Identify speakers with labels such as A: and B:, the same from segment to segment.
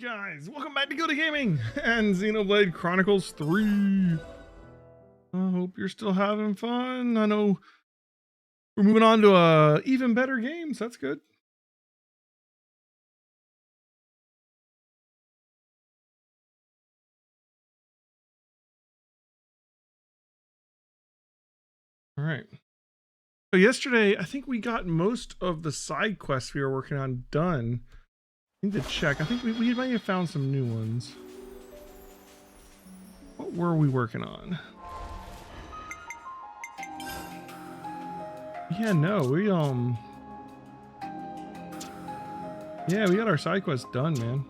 A: guys? Welcome back to Gilded Gaming and Xenoblade Chronicles 3. I hope you're still having fun. I know we're moving on to even better games. That's good. All right. So yesterday, I think we got most of the side quests we were working on done. I need to check. I think we might have found some new ones. What were we working on? Yeah, no, we yeah, we got our side quest done, man.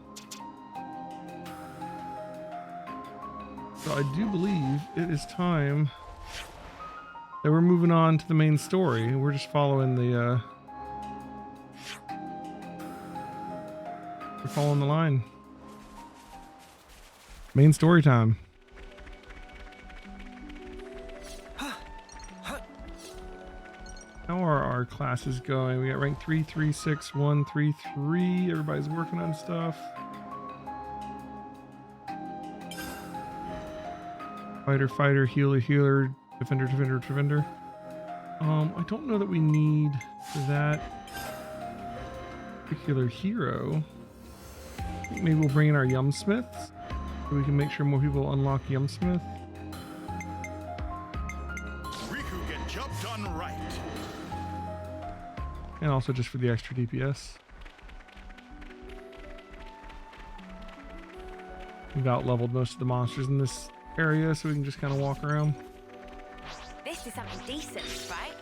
A: So I do believe it is time that we're moving on to the main story. We're just following the we're following the line. Main story time. How are our classes going? We got rank 3, 3, 6, 1, 3, 3. Everybody's working on stuff. Fighter, fighter, healer, healer, defender, defender, defender. I don't know that we need that particular hero. I think maybe we'll bring in our Yumsmiths so we can make sure more people unlock Yumsmith.
B: Riku get job done right.
A: And also just for the extra DPS. We've out-leveled most of the monsters in this area, so we can just kind of walk around.
C: This is something decent, right?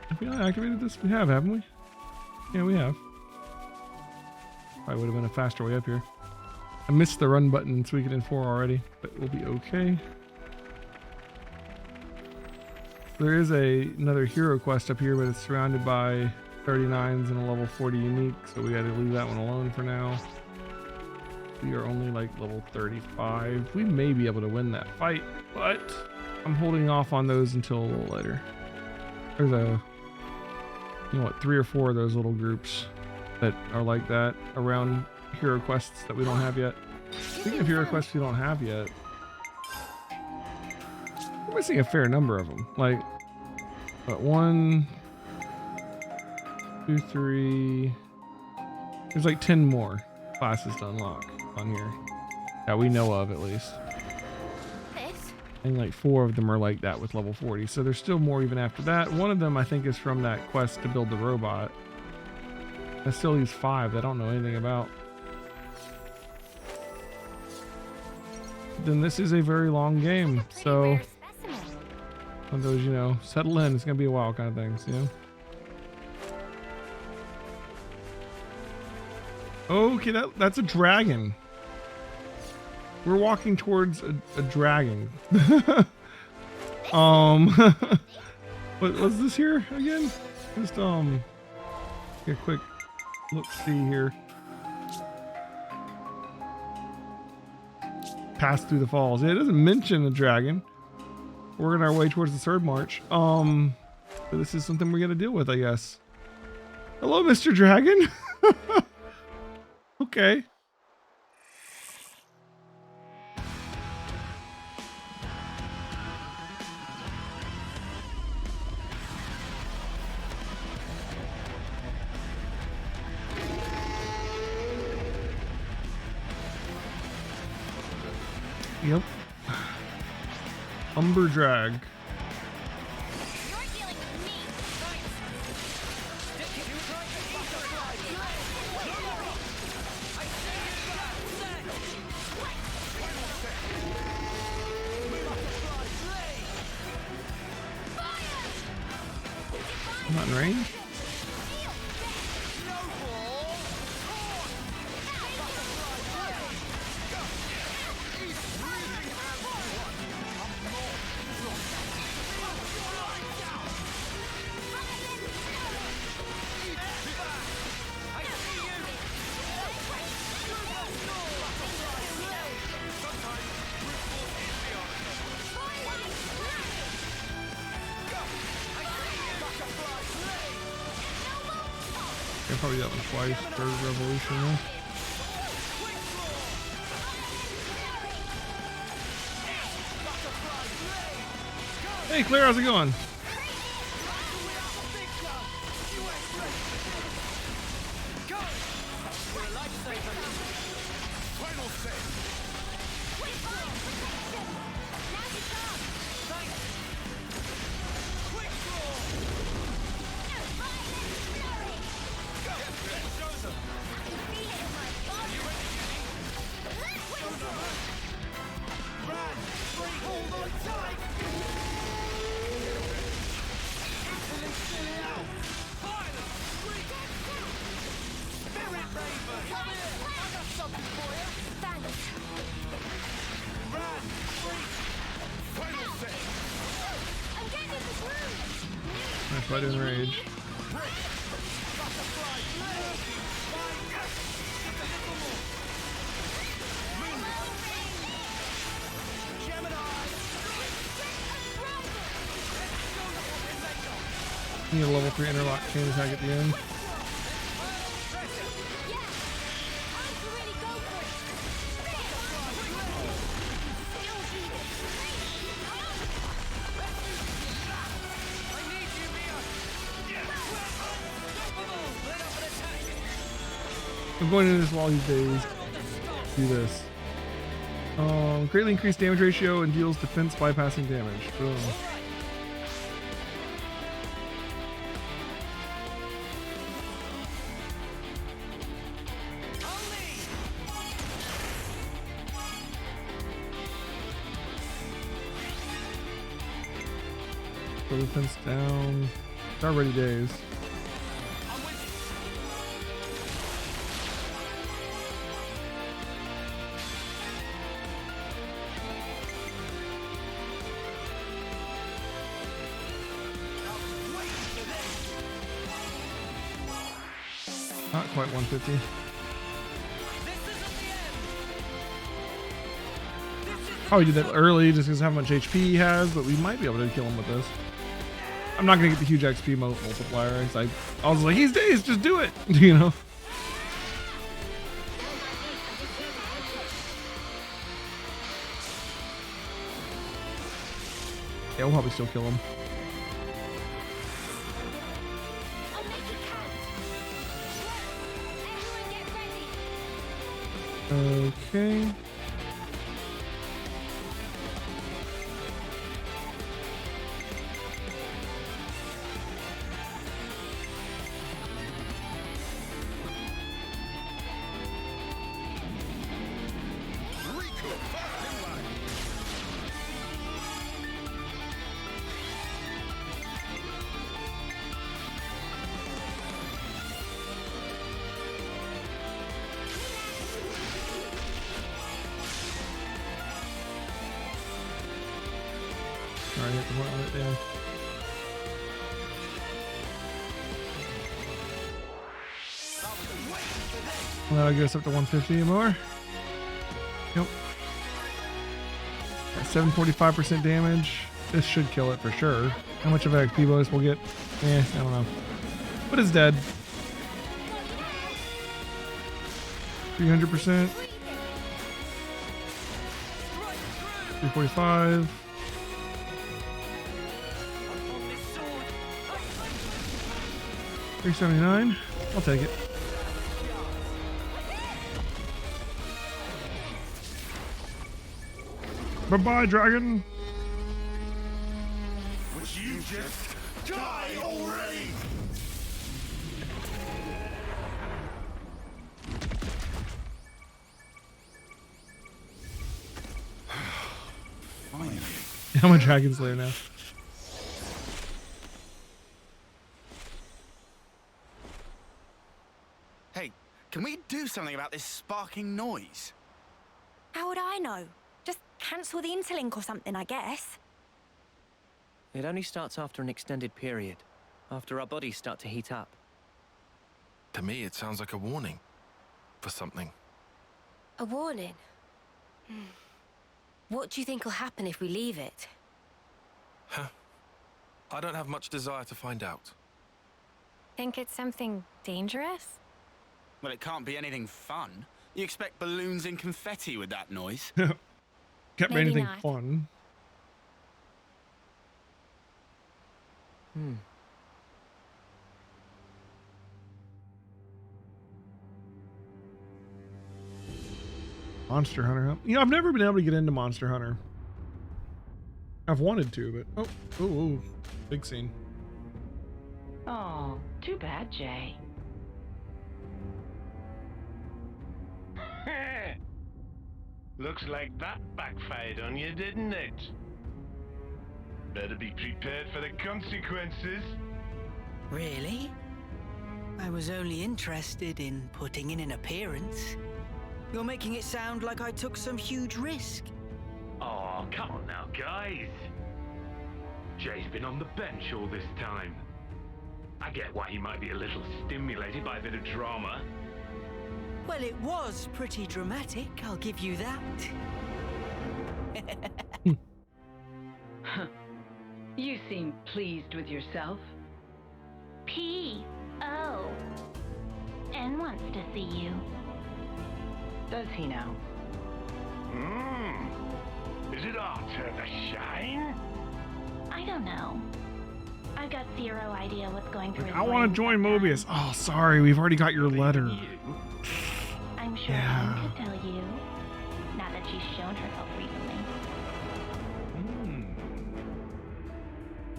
A: Have we not activated this? We have, haven't we? Yeah, we have. Probably would have been a faster way up here. I missed the run button in Suikoden 4 already, but we'll be okay. There is another hero quest up here, but it's surrounded by 39s and a level 40 unique, so we gotta leave that one alone for now. We are only like level 35. We may be able to win that fight, but I'm holding off on those until a little later. There's you know what, 3 or 4 of those little groups that are like that around hero quests that we don't have yet. Speaking of hero quests we don't have yet, we're missing a fair number of them. Like, what, 1, 2, 3. There's like 10 more classes to unlock on here that we know of, at least. And like 4 of them are like that with level 40, so there's still more even after that. One of them I think is from that quest to build the robot. That still leaves 5 that I don't know anything about. Then this is a very long game, so one of those, you know, settle in, it's gonna be a while kind of things, you know. Okay, that's a dragon. We're walking towards a dragon. What's this here again? Just get a quick look see here. Pass through the falls. Yeah, it doesn't mention a dragon. We're on our way towards the third march. So this is something we're gonna deal with, I guess. Hello, Mr. Dragon. Okay. Yep. Umber drag. I'm not in range. I probably got one twice. Third revolution. Hey Claire, how's it going? Nice fight in rage. Need a level 3 interlock chain attack at the end. I'm going into this while these days. Do this. Greatly increased damage ratio and deals defense bypassing damage. Boom. Throw defense down. It's already days. Not quite 150. Probably did that early just because of how much HP he has, but we might be able to kill him with this. I'm not gonna get the huge XP multiplier. I was like, he's dazed, just do it, you know. Yeah, we'll probably still kill him. Okay. Alright, hit the one right there. Well, that'll get us up to 150 or more. Yep. At 745% damage. This should kill it for sure. How much of an XP bonus we'll get? I don't know. But it's dead. 300%. 345. 379. I'll take it. Bye-bye, dragon.
B: Would you just die already? Finally.
A: I'm a dragon slayer now.
D: Hey, can we do something about this sparking noise?
C: How would I know? Just cancel the interlink or something, I guess.
E: It only starts after an extended period, after our bodies start to heat up.
F: To me, it sounds like a warning for something.
C: A warning? What do you think will happen if we leave it?
F: Huh? I don't have much desire to find out.
C: Think it's something dangerous?
D: Well, it can't be anything fun. You expect balloons and confetti with that noise?
A: Can't be
C: Maybe
A: anything
C: not.
A: fun. Monster Hunter, huh? You know, I've never been able to get into Monster Hunter. I've wanted to, but oh, big scene.
G: Oh, too bad, Jay.
B: Looks like that backfired on you, didn't it? Better be prepared for the consequences.
H: Really? I was only interested in putting in an appearance. You're making it sound like I took some huge risk.
B: Oh, come on now, guys. Jay's been on the bench all this time. I get why he might be a little stimulated by a bit of drama.
H: Well, it was pretty dramatic, I'll give you that.
G: You seem pleased with yourself.
I: P.O. N wants to see you.
G: Does he now?
B: Is it our turn to shine?
I: I don't know. I've got zero idea what's going through his
A: I want to join
I: brain
A: Mobius. Oh, sorry, we've already got your letter.
I: I'm sure
A: Yeah.
I: Anne could tell you. Now that she's shown herself recently.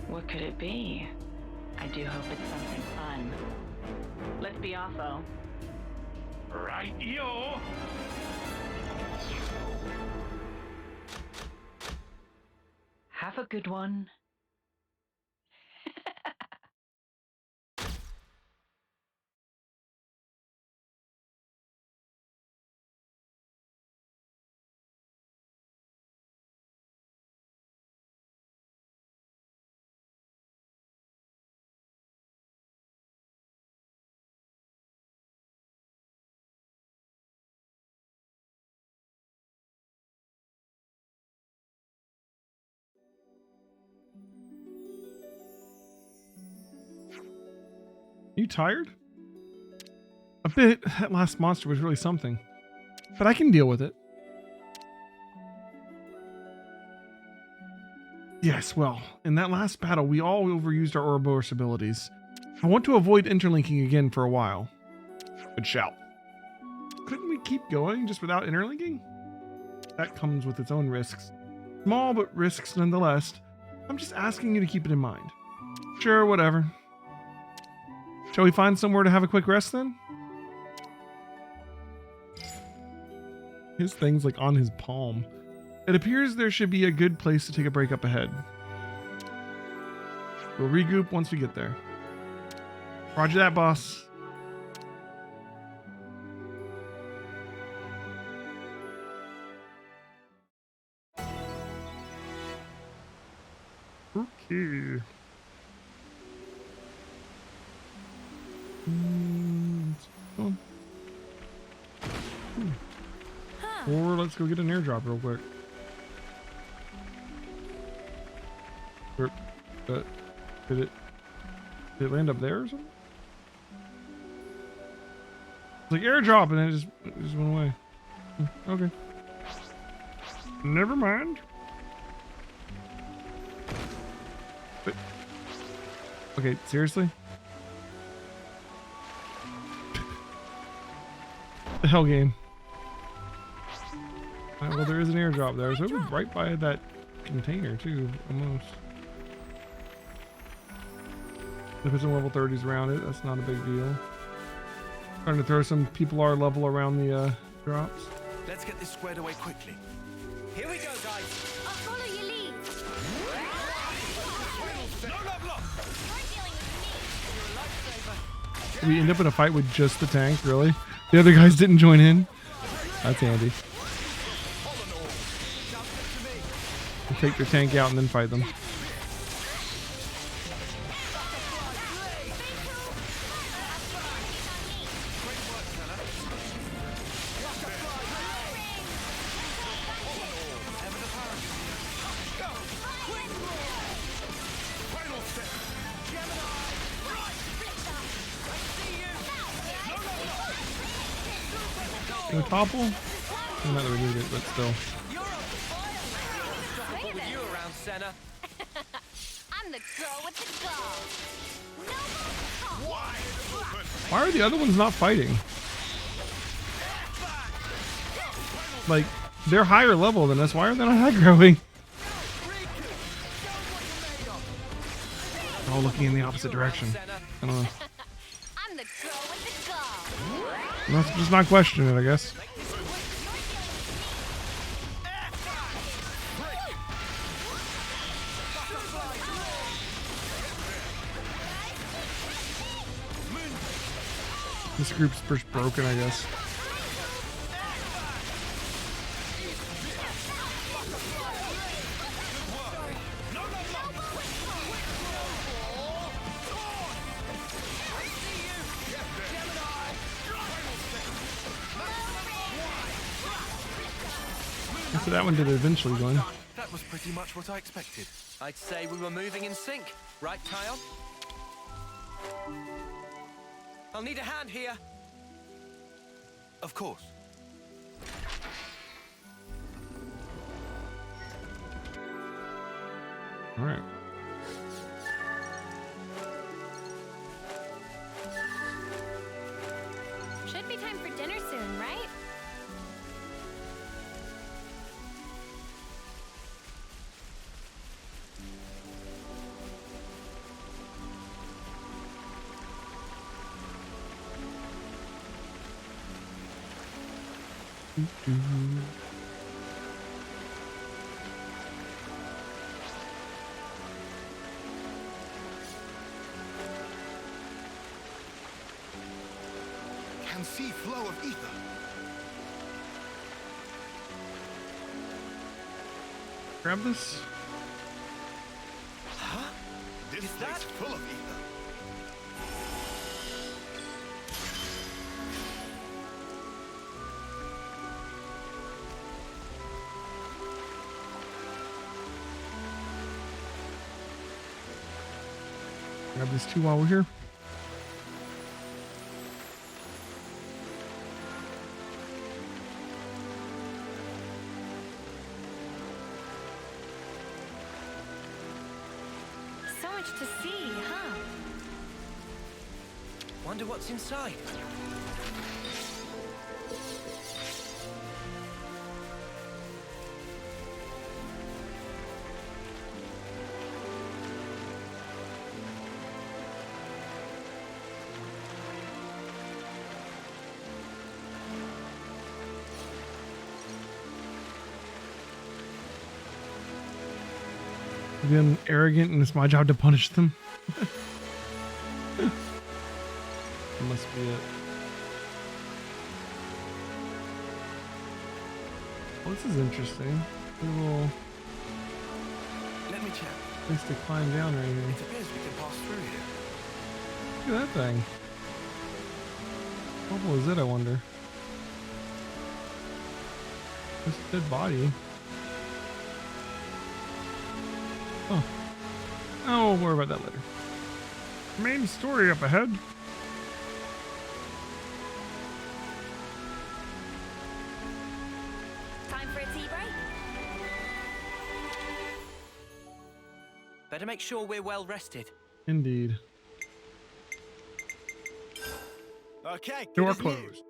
G: What could it be? I do hope it's something fun. Let's be off, though.
B: Right, yo.
G: Have a good one.
A: You tired? A bit. That last monster was really something. But I can deal with it. Yes, well, in that last battle, we all overused our Ouroboros abilities. I want to avoid interlinking again for a while. Good shout. Couldn't we keep going just without interlinking? That comes with its own risks. Small, but risks nonetheless. I'm just asking you to keep it in mind. Sure, whatever. Shall we find somewhere to have a quick rest then? His thing's like on his palm. It appears there should be a good place to take a break up ahead. We'll regroup once we get there. Roger that, boss. Okay. Or let's go get an airdrop real quick. Did it land up there or something? It's like airdrop and then it just went away. Okay. Never mind. But, okay, seriously? The hell game. Well, there is an airdrop there, so it was right by that container too, almost. If it's in level 30s around it, that's not a big deal. Trying to throw some people our level around the drops.
F: Let's get this squared away quickly.
E: Here we go, guys.
C: I'll follow your lead.
F: No love lost.
C: You're dealing with me.
A: We end up in a fight with just the tank, really? The other guys didn't join in? That's handy. You take their tank out and then fight them. Can we topple? Not that we need it, but still.
E: With you around, Senna.
C: I'm I'm the girl with the gall. No more talk.
A: Why are the other ones not fighting? Like, they're higher level than us. Why are they not aggroing? They're all looking in the opposite direction. I don't know.
C: I'm the girl with the gall.
A: Let's just not question it, I guess. This group's just broken, I guess. So that one did eventually one.
F: That was pretty much what I expected.
E: I'd say we were moving in sync, right, Kyle? I'll need a hand here.
F: Of course.
A: All right.
C: Should be time for dinner soon, right?
F: Can see flow of ether.
A: Grab this.
F: Huh? This place full of ether.
A: Grab this too while we're here.
C: So much to see, huh?
E: Wonder what's inside.
A: Again, arrogant, and it's my job to punish them. That must be it. Well, this is interesting. A little
F: Let me check.
A: place to climb down right here.
F: It appears we can pass through here.
A: Look at that thing. How level is it, I wonder? This dead body. Oh. Oh, we'll worry about that later. Main story up ahead.
C: Time for a tea break?
E: Better make sure we're well rested.
A: Indeed.
D: Okay,
A: Door closed.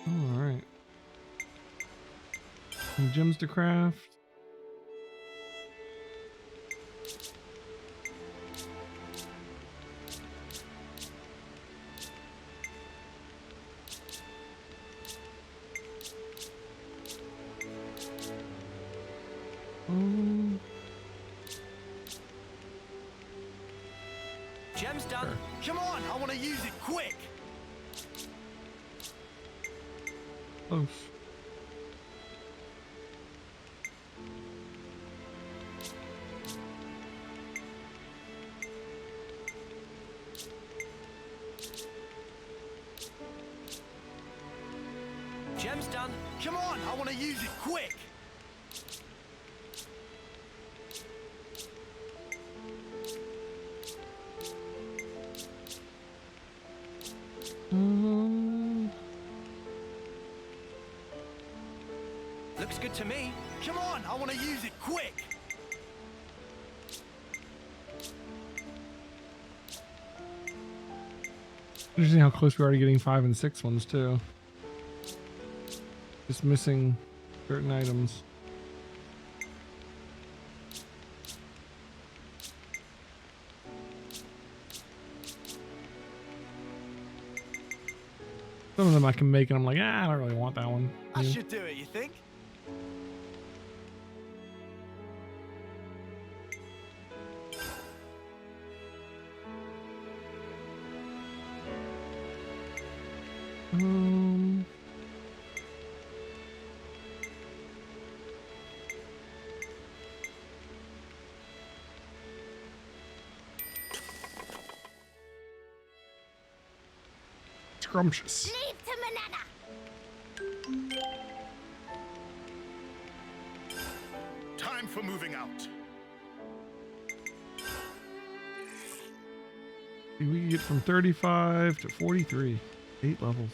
A: Oh, alright. Some gems to craft.
E: Gem's done.
A: Sure.
D: Come on, I want to use it quick.
A: Close.
E: Gem's done.
D: Come on, I want to use it quick.
E: Looks good to me.
D: Come on, I want to use it quick.
A: Interesting how close we are to getting 5 and 6 ones too. Just missing certain items. Some of them I can make and I'm like, I don't really want that one.
D: I should do it, you think?
A: Scrumptious.
C: Leave to Manana.
J: Time for moving out.
A: We can get from 35 to 43. 8 levels.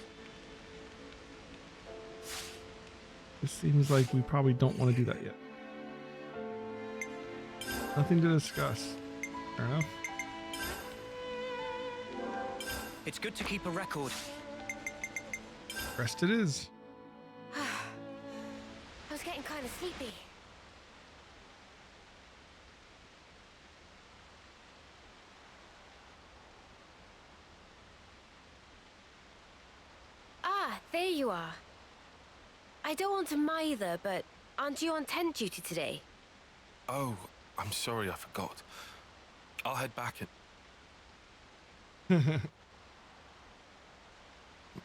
A: This seems like we probably don't want to do that yet. Nothing to discuss. Fair enough.
E: It's good to keep a record.
A: Rest it is.
C: I was getting kind of sleepy. Ah, there you are. I don't want to mither, but aren't you on tent duty today?
F: Oh, I'm sorry, I forgot. I'll head back in.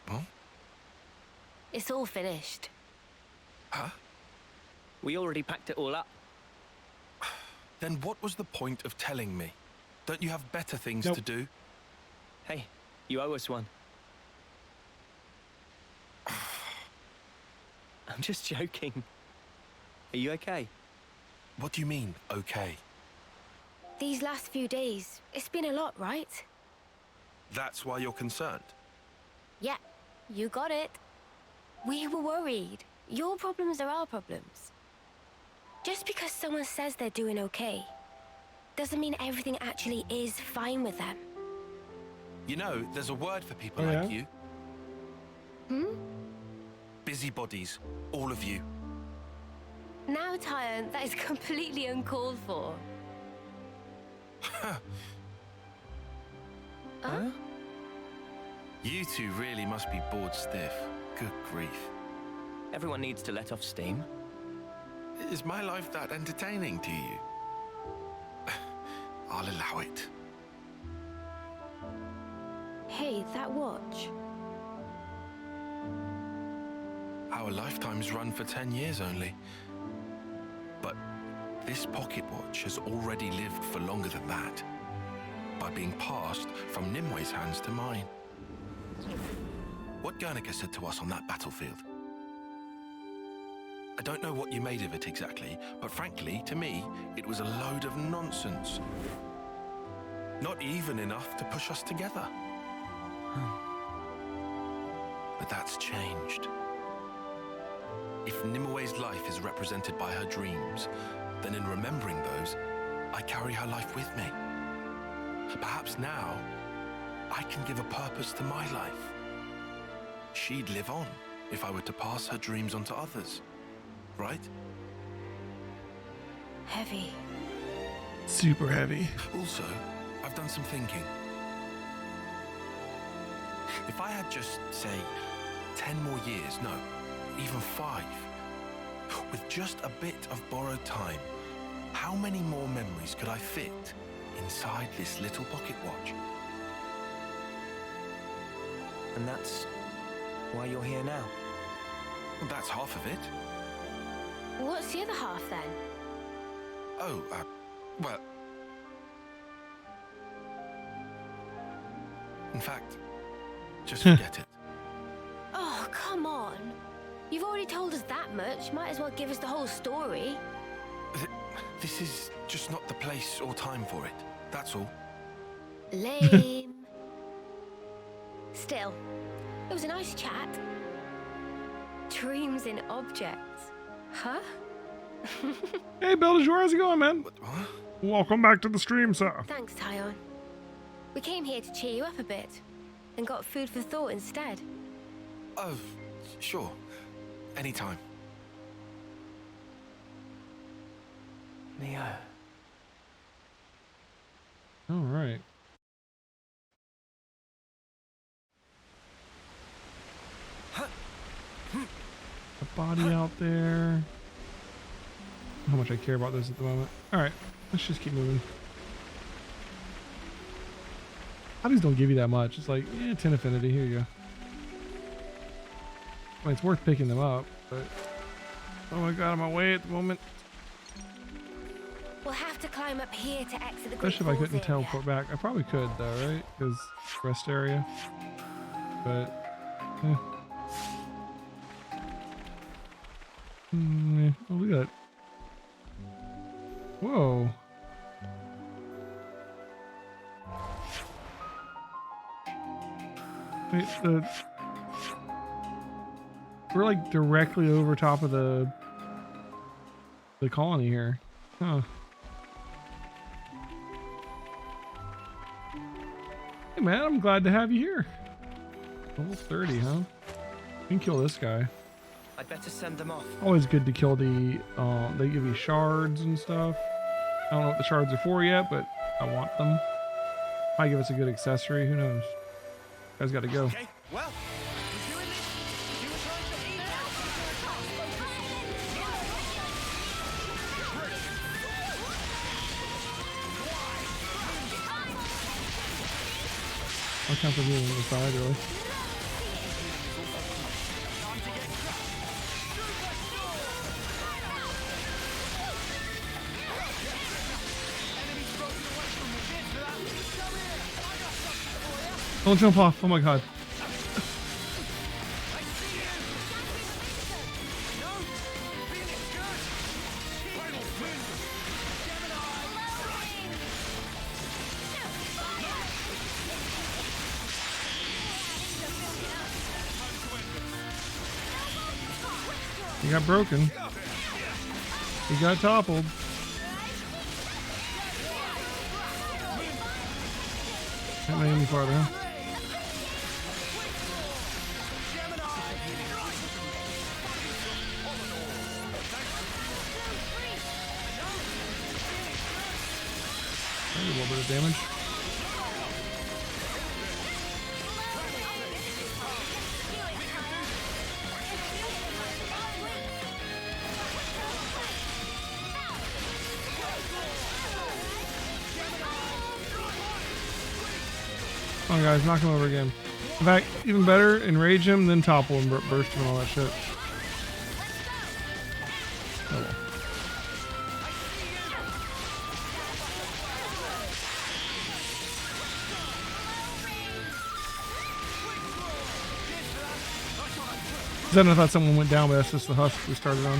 F: Well?
C: It's all finished.
F: Huh?
E: We already packed it all up.
F: Then what was the point of telling me? Don't you have better things
A: Nope.
F: to do?
E: Hey, you owe us one. I'm just joking. Are you okay?
F: What do you mean, okay?
C: These last few days, it's been a lot, right?
F: That's why you're concerned?
C: Yeah, you got it. We were worried. Your problems are our problems. Just because someone says they're doing okay, doesn't mean everything actually is fine with them.
F: You know, there's a word for people
A: Oh,
F: like
A: yeah?
F: you. Busybodies, all of you.
C: Now, Tyon, that is completely uncalled for.
E: Huh?
F: You two really must be bored stiff. Good grief.
E: Everyone needs to let off steam.
F: Is my life that entertaining to you? I'll allow it.
C: Hey, that watch.
F: Our lifetimes run for 10 years only. But this pocket watch has already lived for longer than that, by being passed from Nimwe's hands to mine. What Guernica said to us on that battlefield? I don't know what you made of it exactly, but frankly, to me, it was a load of nonsense. Not even enough to push us together. But that's changed. If Nimwe's life is represented by her dreams, then in remembering those, I carry her life with me. Perhaps now, I can give a purpose to my life. She'd live on if I were to pass her dreams on to others, right?
C: Heavy.
A: Super heavy.
F: Also, I've done some thinking. If I had just, say, 10 more years, no, even 5, with just a bit of borrowed time, how many more memories could I fit inside this little pocket watch?
E: And that's why you're here now.
F: Well, that's half of it.
C: What's the other half then?
F: Oh, well... In fact, just forget it.
C: Oh, come on. You've already told us that much. Might as well give us the whole story.
F: This is just not the place or time for it. That's all.
C: Lame. Still, it was a nice chat. Dreams in objects. Huh?
A: Hey, Belgian, how's it going, man?
F: What?
A: Welcome back to the stream, sir.
C: Thanks, Tyon. We came here to cheer you up a bit. and got food for thought instead.
F: Oh, sure. Anytime.
E: Neo.
A: All right. A body out there. How much I care about this at the moment. All right, let's just keep moving. Bodies don't give you that much. It's like, yeah, 10 affinity. Here you go. I mean, it's worth picking them up, but oh my god, I'm away at the moment.
C: We'll have to climb up here to exit the Great
A: Especially if I
C: Falls
A: couldn't
C: area.
A: teleport back. I probably could though, right? Because rest area. But yeah. Oh, look at that. Whoa. Wait, we're like directly over top of the colony here. Huh. Hey man, I'm glad to have you here. Level 30, huh? You can kill this guy.
E: I'd better send them off.
A: Always good to kill the, they give you shards and stuff. I don't know what the shards are for yet, but I want them. Might give us a good accessory, who knows? Guys gotta go.
D: Okay, well, we're doing this. You were trying to eat
A: I'll count the view on the side, really. Don't jump off, oh my god. He got broken. He got toppled. Can't make any farther, huh? A little bit of damage. Come on guys, knock him over again. In fact, even better, enrage him, then topple and burst him and all that shit. Oh well. Then I thought someone went down, but that's just the husk we started on.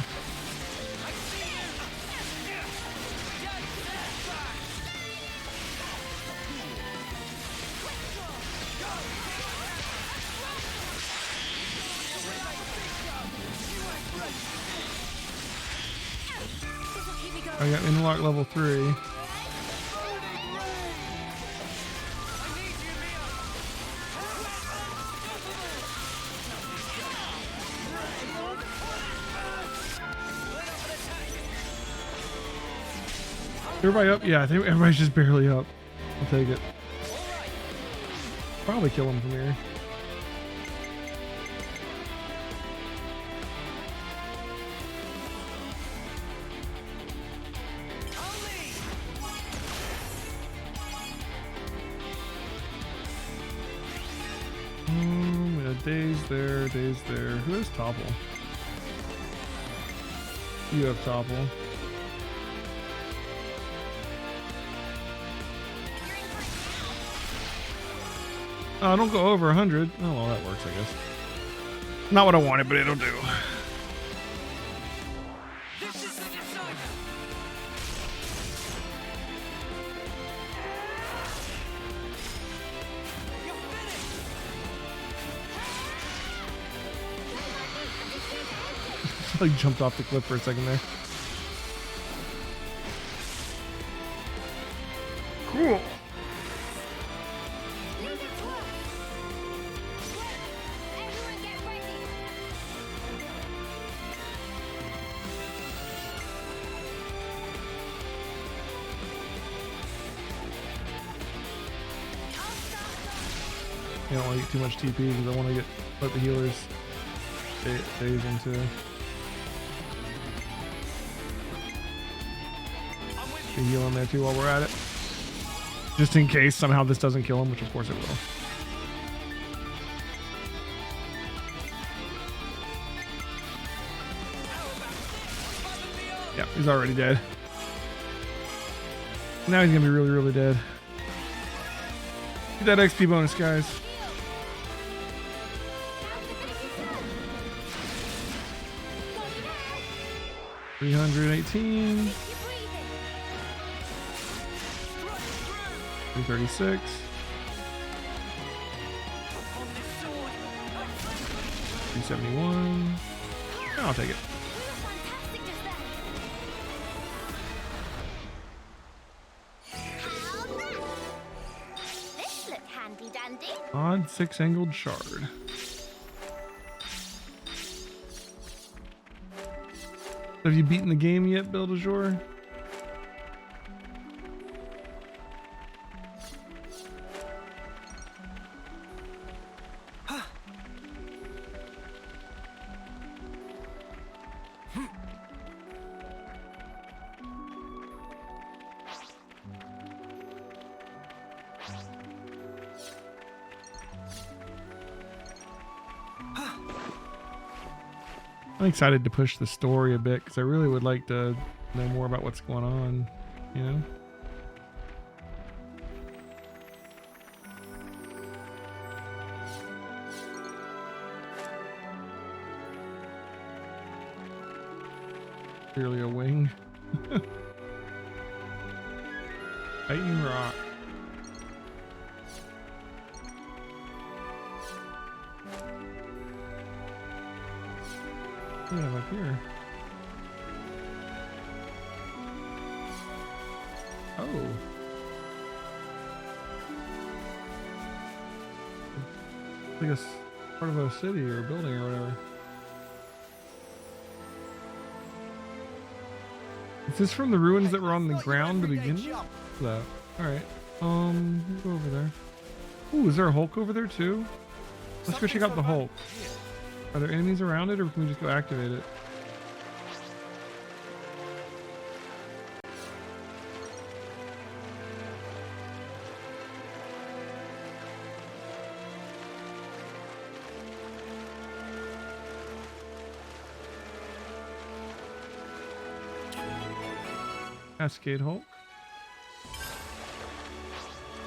A: I got interlock level 3. Everybody up? Yeah, I think everybody's just barely up. I'll take it. Probably kill him from here. Yeah, Days there, Days there. Who has Topple? You have Topple. Don't go over 100. Oh, well, that works, I guess. Not what I wanted, but it'll do. Like jumped off the cliff for a second there. Cool. You don't want to get too much TP because I want to let the healers phase into. Can heal him there too while we're at it. Just in case somehow this doesn't kill him, which of course it will. Yeah, he's already dead. Now he's gonna be really, really dead. Get that XP bonus, guys. $318. 336. 371. I'll take it.
I: This look handy dandy.
A: Odd 6-angled shard. Have you beaten the game yet, Gilded? I'm excited to push the story a bit because I really would like to know more about what's going on, you know? Clearly a wing. Titan rock. What do we have up here? Oh. It's like a part of a city or a building or whatever. Is this from the ruins that were on the ground to begin with? That. Alright. We'll go over there. Ooh, is there a Hulk over there too? Let's go check out the Hulk. Are there enemies around it or can we just go activate it? Cascade Hulk.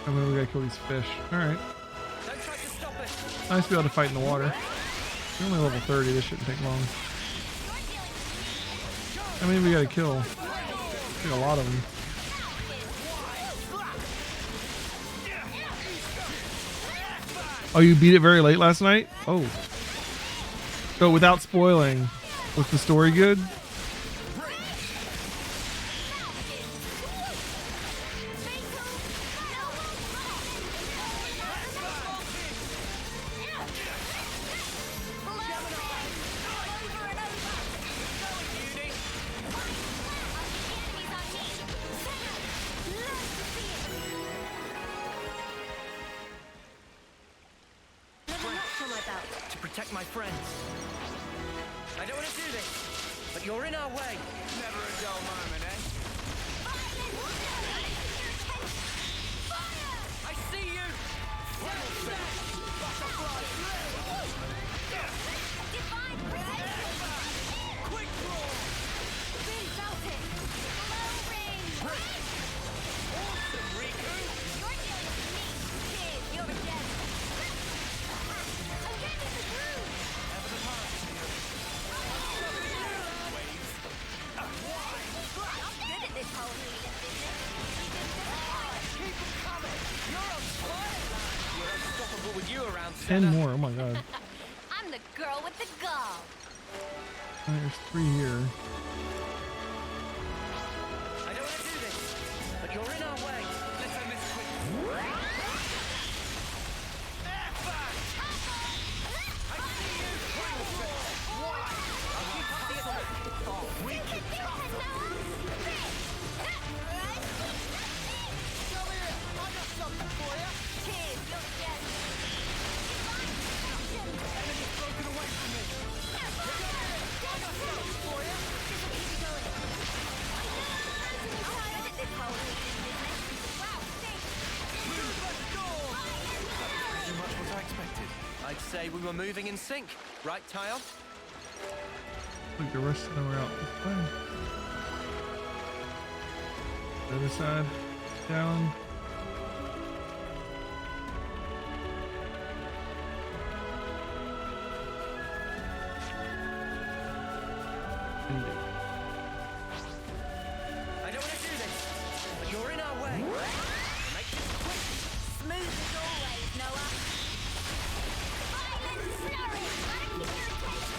A: And then we gotta kill these fish. Alright. Nice to be able to fight in the water. We're only level 30, this shouldn't take long. How many we gotta kill? Like a lot of them. Oh, you beat it very late last night? Oh. So without spoiling, was the story good? Ten more, oh my god.
I: I'm the girl with the gall.
A: There's 3 here.
E: I don't want to do this, but you're in our way. Let's end this quick. say we were moving in sync, right, Tile?
A: Like the rest of them are out this way. The other side, down.
E: I don't want to do this, but you're in our way. Make this quick.
C: Smooth as always, Noah. Violent flurry! Gotta keep your attention.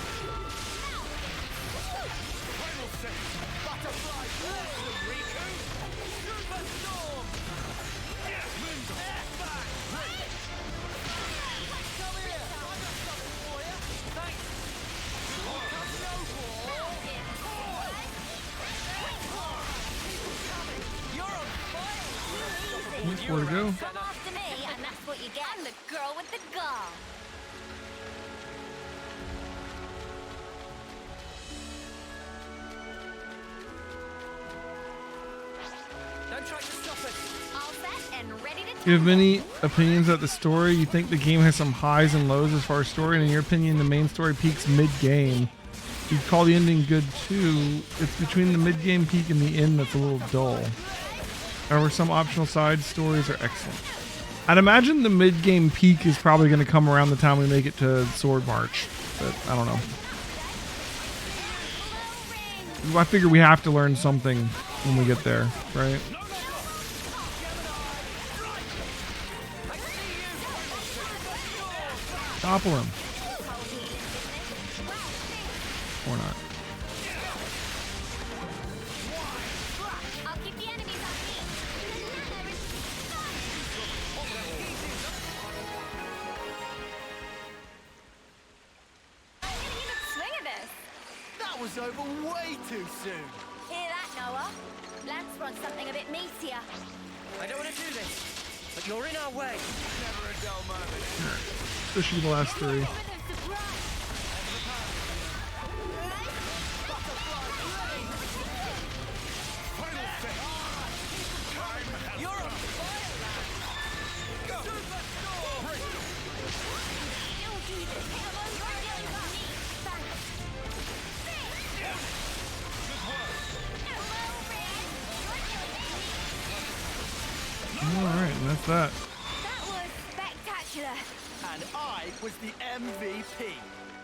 C: Now!
J: Final set.
E: Butterfly blossom, Riku. Superstorm. Airback. Come here. I got something for you. Thanks. You're on fire.
A: Easy. Where to go?
C: Come after me, and that's what you get. I'm the girl with the gun.
E: Don't try to stop us.
C: All set and ready to
A: Do you have any opinions about the story? You think the game has some highs and lows as far as story, and in your opinion, the main story peaks mid-game. You'd call the ending good too. It's between the mid-game peak and the end that's a little dull. However, some optional side stories are excellent. I'd imagine the mid-game peak is probably going to come around the time we make it to Sword March, but I don't know. I figure we have to learn something when we get there, right? Topple him. Or not.
C: I'll keep the enemies on me. I didn't even swing at this.
E: That was over way too soon.
C: Hear that, Noah? Lance wants something a bit meatier.
E: I don't want to do this, but you're in our way. Never a dull moment.
A: Especially the last three.
E: You're on fire, lad. Go.
C: You'll do this. Come on, you're dealing with me. Thanks.
A: Alright, and that's that.
C: That was spectacular.
E: And I was the MVP.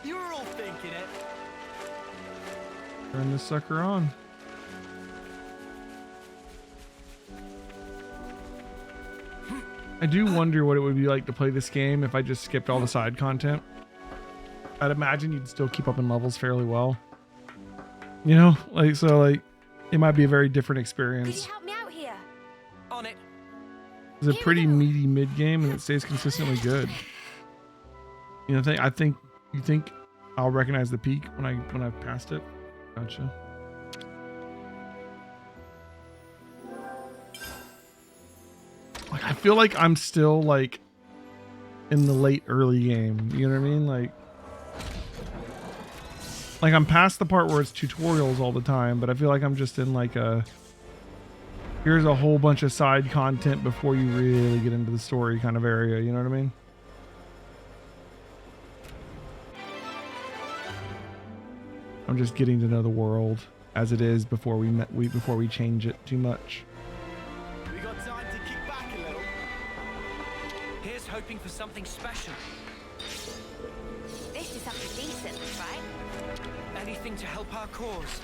E: You were all thinking it.
A: Turn this sucker on. I do wonder what it would be like to play this game if I just skipped all the side content. I'd imagine you'd still keep up in levels fairly well. You know, like, so like, it might be a very different
C: Could
A: experience.
C: you help me out here?
E: On it.
A: It's a pretty meaty mid game and it stays consistently good. You know, you think I'll recognize the peak when I've passed it. Gotcha. Like, I feel like I'm still like in the late early game. You know what I mean? Like I'm past the part where it's tutorials all the time, but I feel like I'm just in like here's a whole bunch of side content before you really get into the story kind of area. You know what I mean? I'm just getting to know the world as it is before we change it too much.
E: We got time to kick back a little. Here's hoping for something special.
C: This is something decent, right?
E: Anything to help our cause.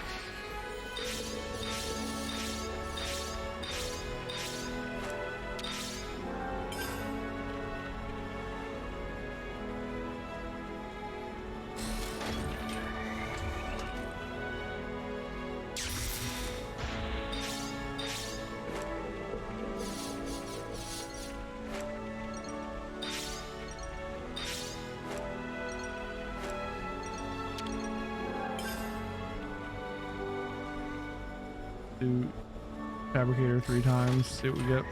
A: Do Fabricator 3 times, see what we get.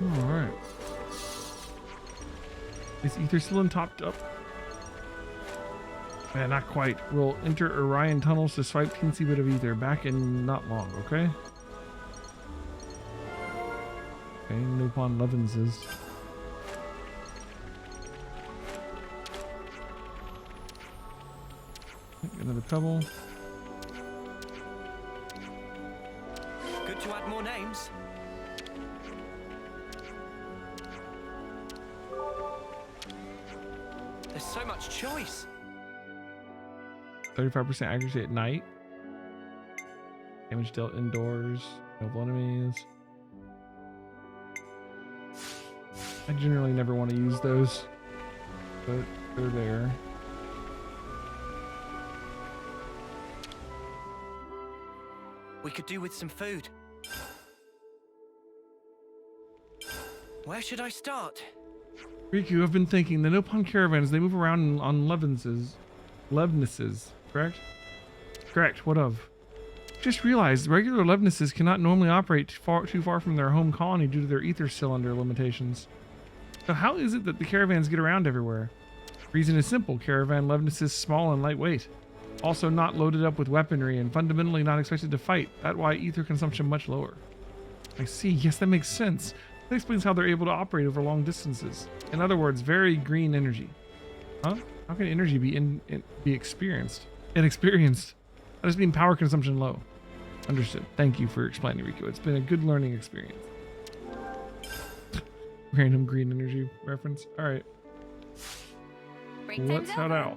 A: All right. Is ether still topped up? Yeah, not quite. We'll enter Orion tunnels to swipe teensy bit of ether. Back in not long, okay? Okay, Nupon Levinses. Another pebble.
E: Good to add more names. There's so much choice.
A: 35% accuracy at night. Damage dealt indoors. No enemies. I generally never want to use those, but they're there.
E: We could do with some food. Where should I start?
A: Riku, I've been thinking the Nopon caravans, they move around on Levnesses, correct? Correct, what of? Just realized regular Levnesses cannot normally operate too far from their home colony due to their ether cylinder limitations. So how is it that the caravans get around everywhere? Reason is simple, caravan Levness is small and lightweight. Also not loaded up with weaponry and fundamentally not expected to fight. That's why ether consumption much lower. I see, yes, that makes sense. That explains how they're able to operate over long distances. In other words, very green energy. Huh? How can energy be experienced? Inexperienced. That just means power consumption low. Understood. Thank you for explaining, Riku. It's been a good learning experience. Random green energy reference. All right. Let's head out.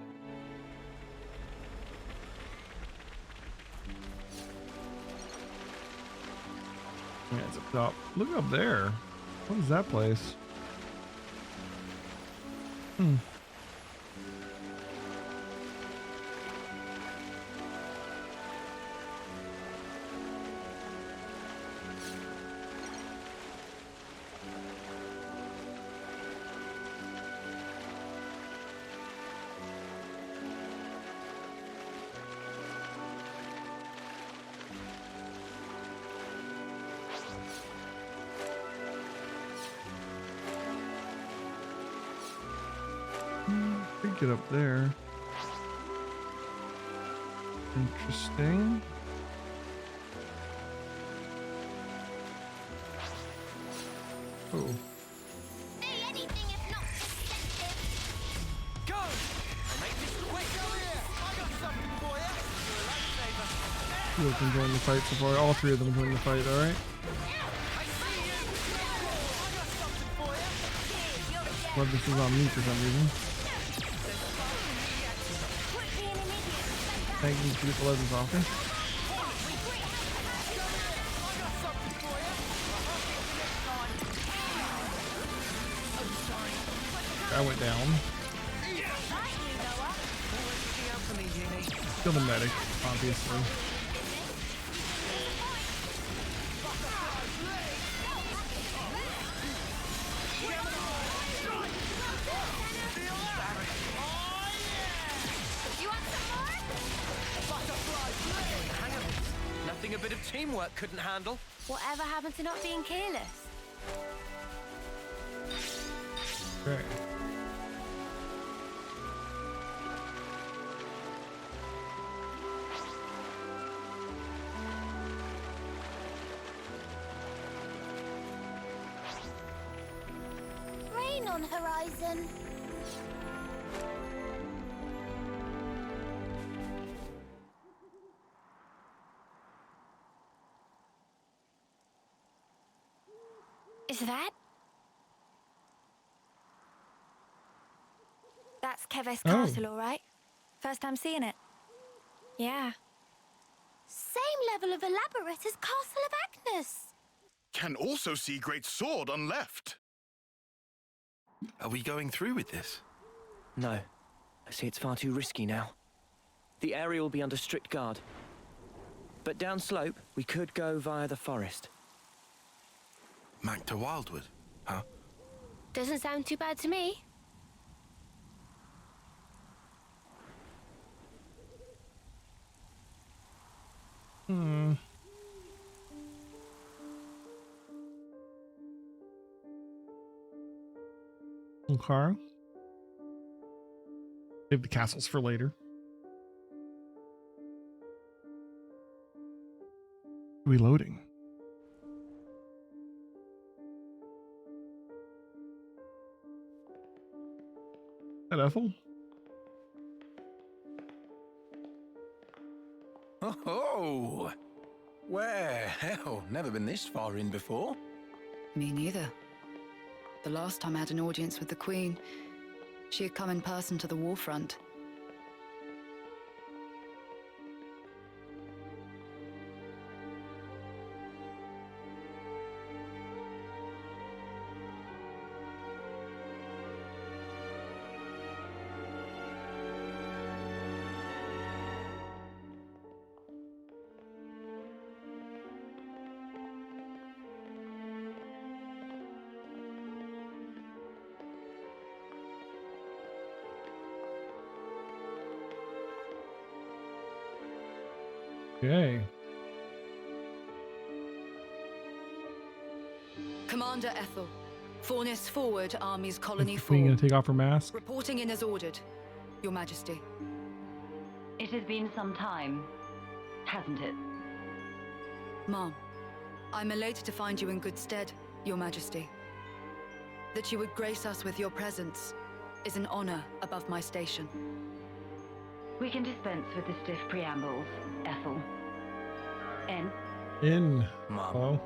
A: Yeah, it's up top. Look up there. What is that place? Hmm. Get up there. Interesting. Oh.
C: Anything if not
E: Go! Make this quick! I got something for you!
A: Two of them joined the fight so far. All three of them joined the fight, alright? Love this is on me for some reason. Thank you for the legends offer. I went down. Still the medic, obviously.
E: Nothing a bit of teamwork couldn't handle.
C: Whatever happened to not being careless?
A: Okay.
C: Rain on horizon. Is that? That's Keves Castle, all right? First time seeing it. Yeah. Same level of elaborate as Castle of Agnes.
J: Can also see great sword on left.
F: Are we going through with this?
E: No. I see it's far too risky now. The area will be under strict guard. But downslope, we could go via the forest.
F: Mac to Wildwood, huh?
C: Doesn't sound too bad to me.
A: Okay. Save the castles for later. Reloading. Is that Ethel?
K: Oh, where? Hell, never been this far in before.
L: Me neither. The last time I had an audience with the Queen, she had come in person to the war front.
A: Okay.
L: Commander Ethel, Fornis forward, Army's Colony
A: Is the
L: 4.
A: Queen gonna take off her mask?
L: Reporting in as ordered, Your Majesty.
G: It has been some time, hasn't it?
L: Mom, I'm elated to find you in good stead, Your Majesty. That you would grace us with your presence is an honor above my station.
G: We can dispense with the stiff preambles, Ethel. N.
A: In.
E: Mom.
A: Hello?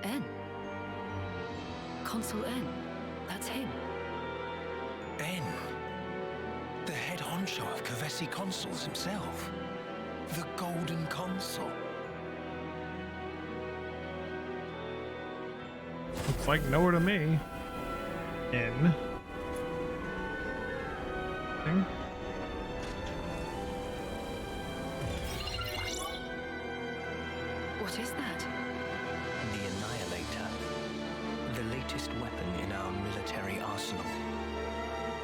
L: N. Consul N. That's him.
K: N. The head honcho of Kavesi Consuls himself. The Golden Consul.
A: Looks like nowhere to me. In. Thing.
L: What is that?
E: The Annihilator. The latest weapon in our military arsenal.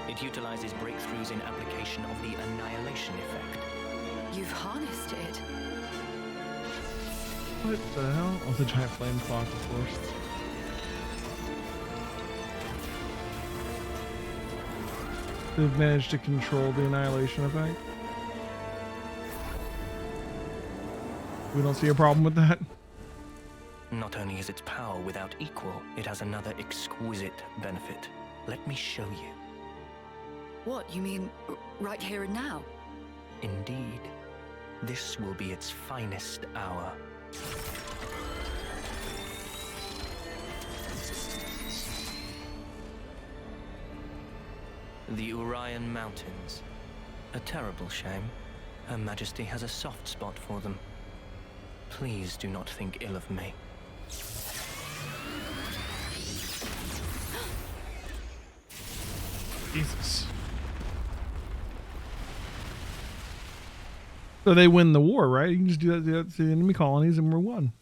E: It utilizes breakthroughs in application of the annihilation effect.
L: You've harnessed it.
A: What the hell? Oh, the giant flame clock, of course. They've managed to control the annihilation effect. We don't see a problem with that.
E: Not only is its power without equal, it has another exquisite benefit. Let me show you.
L: What, you mean right here and now?
E: Indeed. This will be its finest hour. The Urian Mountains. A terrible shame. Her Majesty has a soft spot for them. Please do not think ill of me.
A: Jesus. So they win the war, right? You can just do that to the enemy colonies and we're won.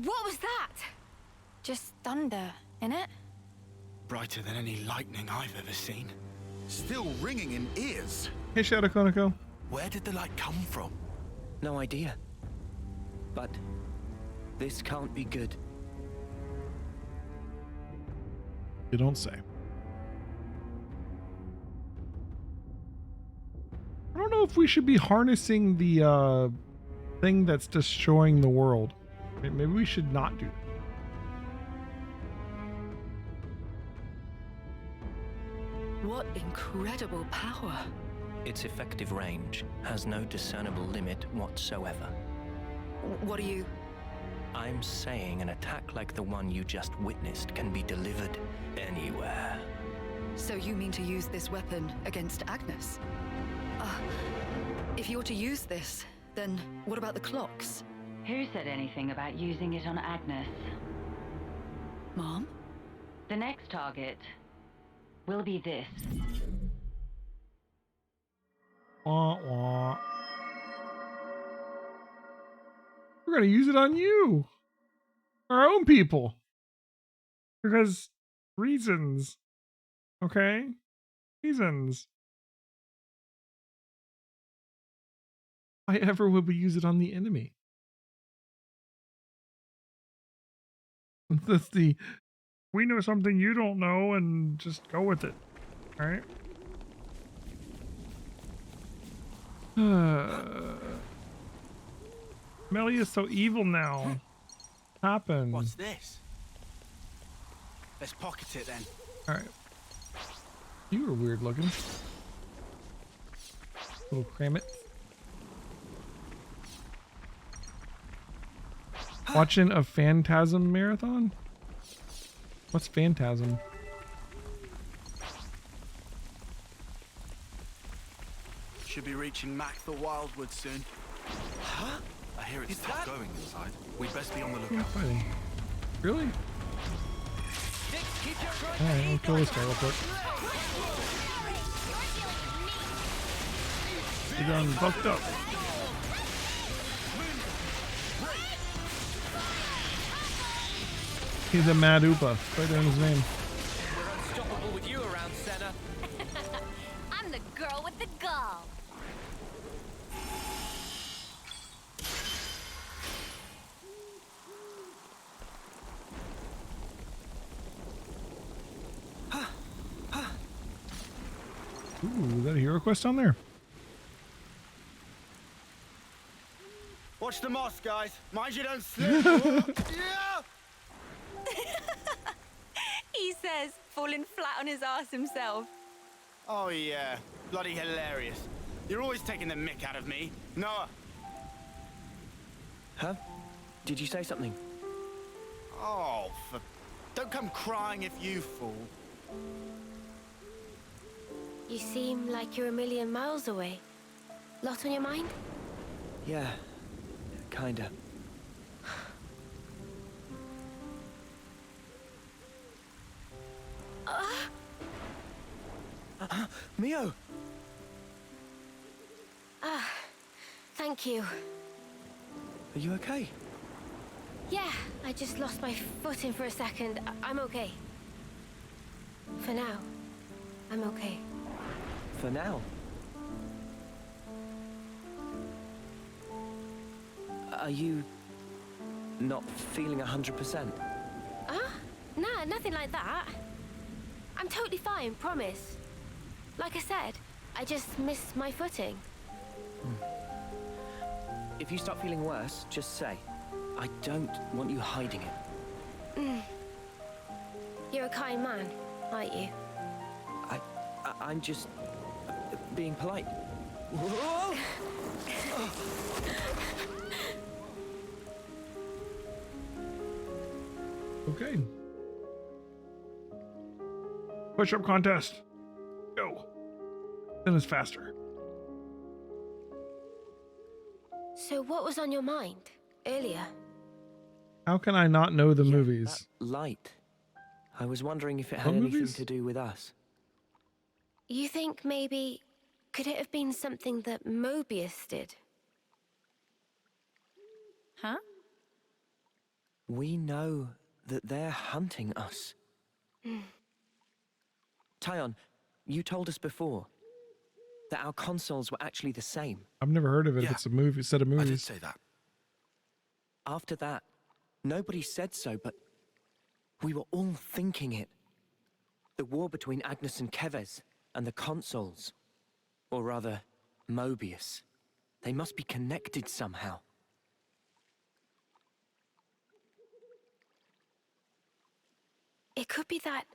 C: What was that? Just thunder, innit?
D: Brighter than any lightning I've ever seen.
J: Still ringing in ears.
A: Hey, Shadow Konako.
K: Where did the light come from?
E: No idea. But this can't be good.
A: You don't say. I don't know if we should be harnessing the thing that's destroying the world. Maybe we should not do that.
L: What incredible power.
E: Its effective range has no discernible limit whatsoever.
L: What are you?
E: I'm saying an attack like the one you just witnessed can be delivered anywhere.
L: So you mean to use this weapon against Agnes? If you're to use this, then what about the clocks?
G: Who said anything about using it on Agnes?
L: Mom?
G: The next target will be this.
A: Wah, wah. We're gonna use it on you, our own people, because reasons. Okay, reasons. Why ever would we use it on the enemy? That's the we know something you don't know and just go with it. All right. Melly is so evil now. Happened.
D: What's this? Let's pocket it then.
A: All right. You were weird looking. Little cram it. Watching a Phantasm marathon? What's Phantasm?
D: Should be reaching Mackthorpe Wildwood soon.
F: Huh? I hear it's tough going inside. We'd best be on the lookout.
A: Fighting. Really? Alright, I'll kill this guy real quick. He done fucked up. He's a Mad Oopa, right there in his name.
M: We're unstoppable with you around, Senna.
C: I'm the girl with the gall.
A: Ooh, is that a hero quest on there?
D: Watch the moss, guys. Mind you don't slip. Yeah!
C: He says, falling flat on his ass himself.
D: Oh yeah, bloody hilarious. You're always taking the mick out of me. Noah.
E: Huh? Did you say something?
D: Oh, don't come crying if you fall.
C: You seem like you're a million miles away. Lot on your mind?
E: Yeah, kinda. Mio!
C: Thank you.
E: Are you okay?
C: Yeah, I just lost my footing for a second. I'm okay. For now, I'm okay.
E: For now? Are you not feeling 100%?
C: Nah, nothing like that. I'm totally fine, promise. Like I said, I just missed my footing.
E: If you start feeling worse, just say. I don't want you hiding it.
C: You're a kind man, aren't you?
E: I'm just being polite. Whoa!
A: Okay. Push-up contest. Go. Then it's faster.
C: So what was on your mind earlier?
A: How can I not know the movies?
E: That light. I was wondering if it had
A: What
E: anything
A: movies?
E: to do with us.
C: You think maybe... could it have been something that Mobius did? Huh?
E: We know that they're hunting us. Tyon, you told us before that our consoles were actually the same.
A: I've never heard of it.
F: Yeah.
A: If it's a movie, set of
F: I did
A: movies.
F: say that.
E: After that, nobody said so, but we were all thinking it. The war between Agnes and Kevez and the consoles. Or rather, Mobius. They must be connected somehow.
C: It could be that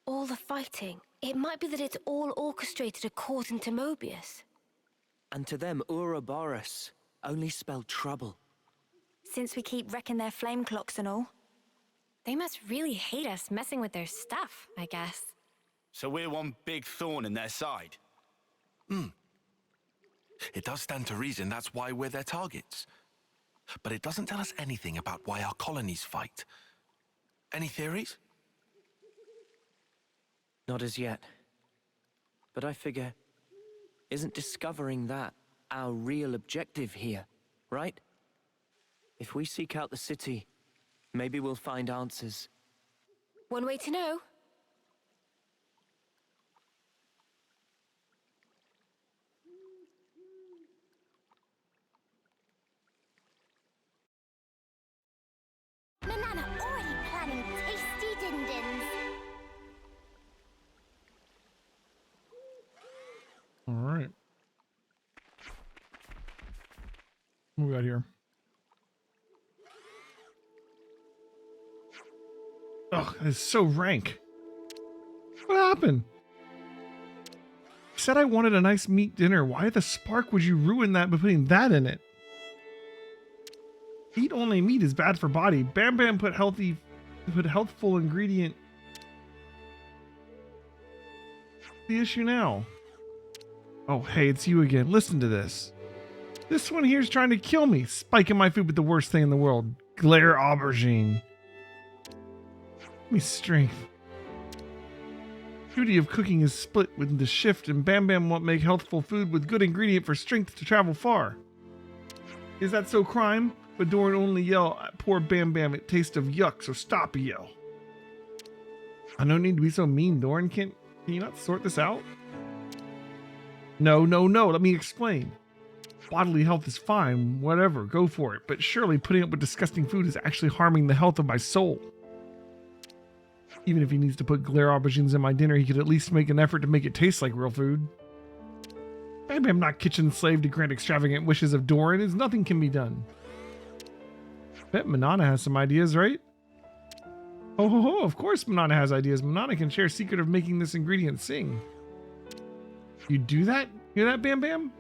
C: all the fighting, it might be that it's all orchestrated according to Mobius.
E: And to them, Ouroboros only spelled trouble.
C: Since we keep wrecking their flame clocks and all. They must really hate us messing with their stuff, I guess.
D: So we're one big thorn in their side.
F: It does stand to reason that's why we're their targets. But it doesn't tell us anything about why our colonies fight. Any theories?
E: Not as yet. But I figure, isn't discovering that our real objective here, right? If we seek out the city, maybe we'll find answers.
C: One way to know.
N: Manana already planning tasty din-dins.
A: All right. What we got here? Ugh, it's so rank. What happened? I said I wanted a nice meat dinner. Why the spark would you ruin that by putting that in it? Eat only meat is bad for body. Bam Bam put healthful ingredient. What's the issue now? Oh, hey, it's you again. Listen to this. This one here's trying to kill me. Spiking my food with the worst thing in the world. Glare aubergine. Give me strength. Duty of cooking is split with the shift, and Bam Bam won't make healthful food with good ingredient for strength to travel far. Is that so, crime? But Doran only yell at poor Bam Bam at taste of yuck, so stop a yell. I don't need to be so mean, Doran. Can you not sort this out? No, let me explain. Bodily health is fine, whatever, go for it. But surely putting up with disgusting food is actually harming the health of my soul. Even if he needs to put glare aubergines in my dinner, he could at least make an effort to make it taste like real food. Bam Bam not kitchen slave to grant extravagant wishes of Doran, as nothing can be done. Bet Manana has some ideas, right? Oh, of course Manana has ideas. Manana can share secret of making this ingredient sing. You do that? Hear that, Bam Bam?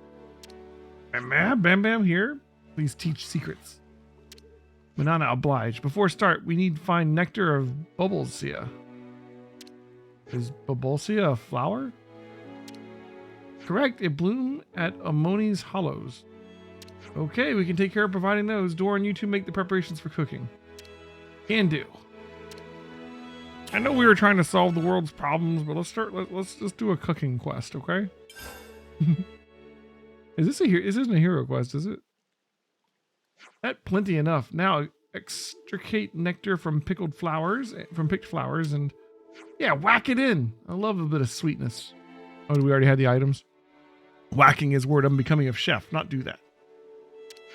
A: Bam Bam here? Please teach secrets. Manana obliged. Before start, we need to find nectar of Bulbasia. Is Bulbasia a flower? Correct. It bloomed at Amoni's Hollows. Okay, we can take care of providing those. Doran, you two make the preparations for cooking. Can do. I know we were trying to solve the world's problems, but let's just do a cooking quest, okay? This isn't a hero quest, is it? That plenty enough. Now extricate nectar from picked flowers, and yeah, whack it in. I love a bit of sweetness. Oh, do we already have the items? Whacking is word unbecoming of chef. Not do that.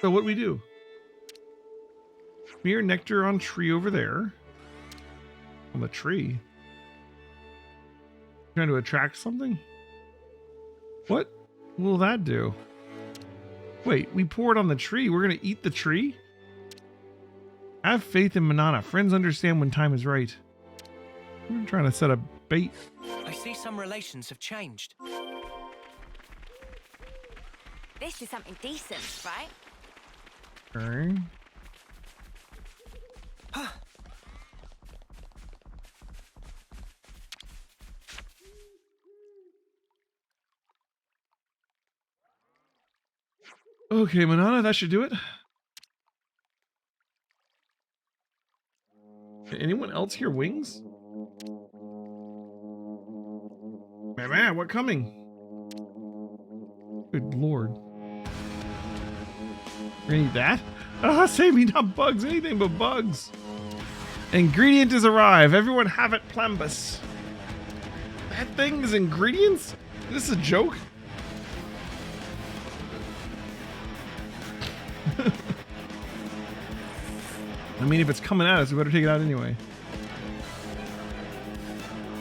A: So what do we do? Smear nectar on tree over there. On the tree. Trying to attract something? What will that do? Wait, we pour it on the tree. We're going to eat the tree? Have faith in Manana. Friends understand when time is right. We're trying to set a bait.
E: I see some relations have changed.
C: This is something decent, right?
A: Okay. Okay, Manana, that should do it. Anyone else hear wings? Man, what coming? Good lord. We're gonna eat that? Ah, save me, not bugs, anything but bugs. Ingredient is arrive. Everyone have it, Plambus. That thing is ingredients? Is this a joke? I mean, if it's coming at us, we better take it out anyway.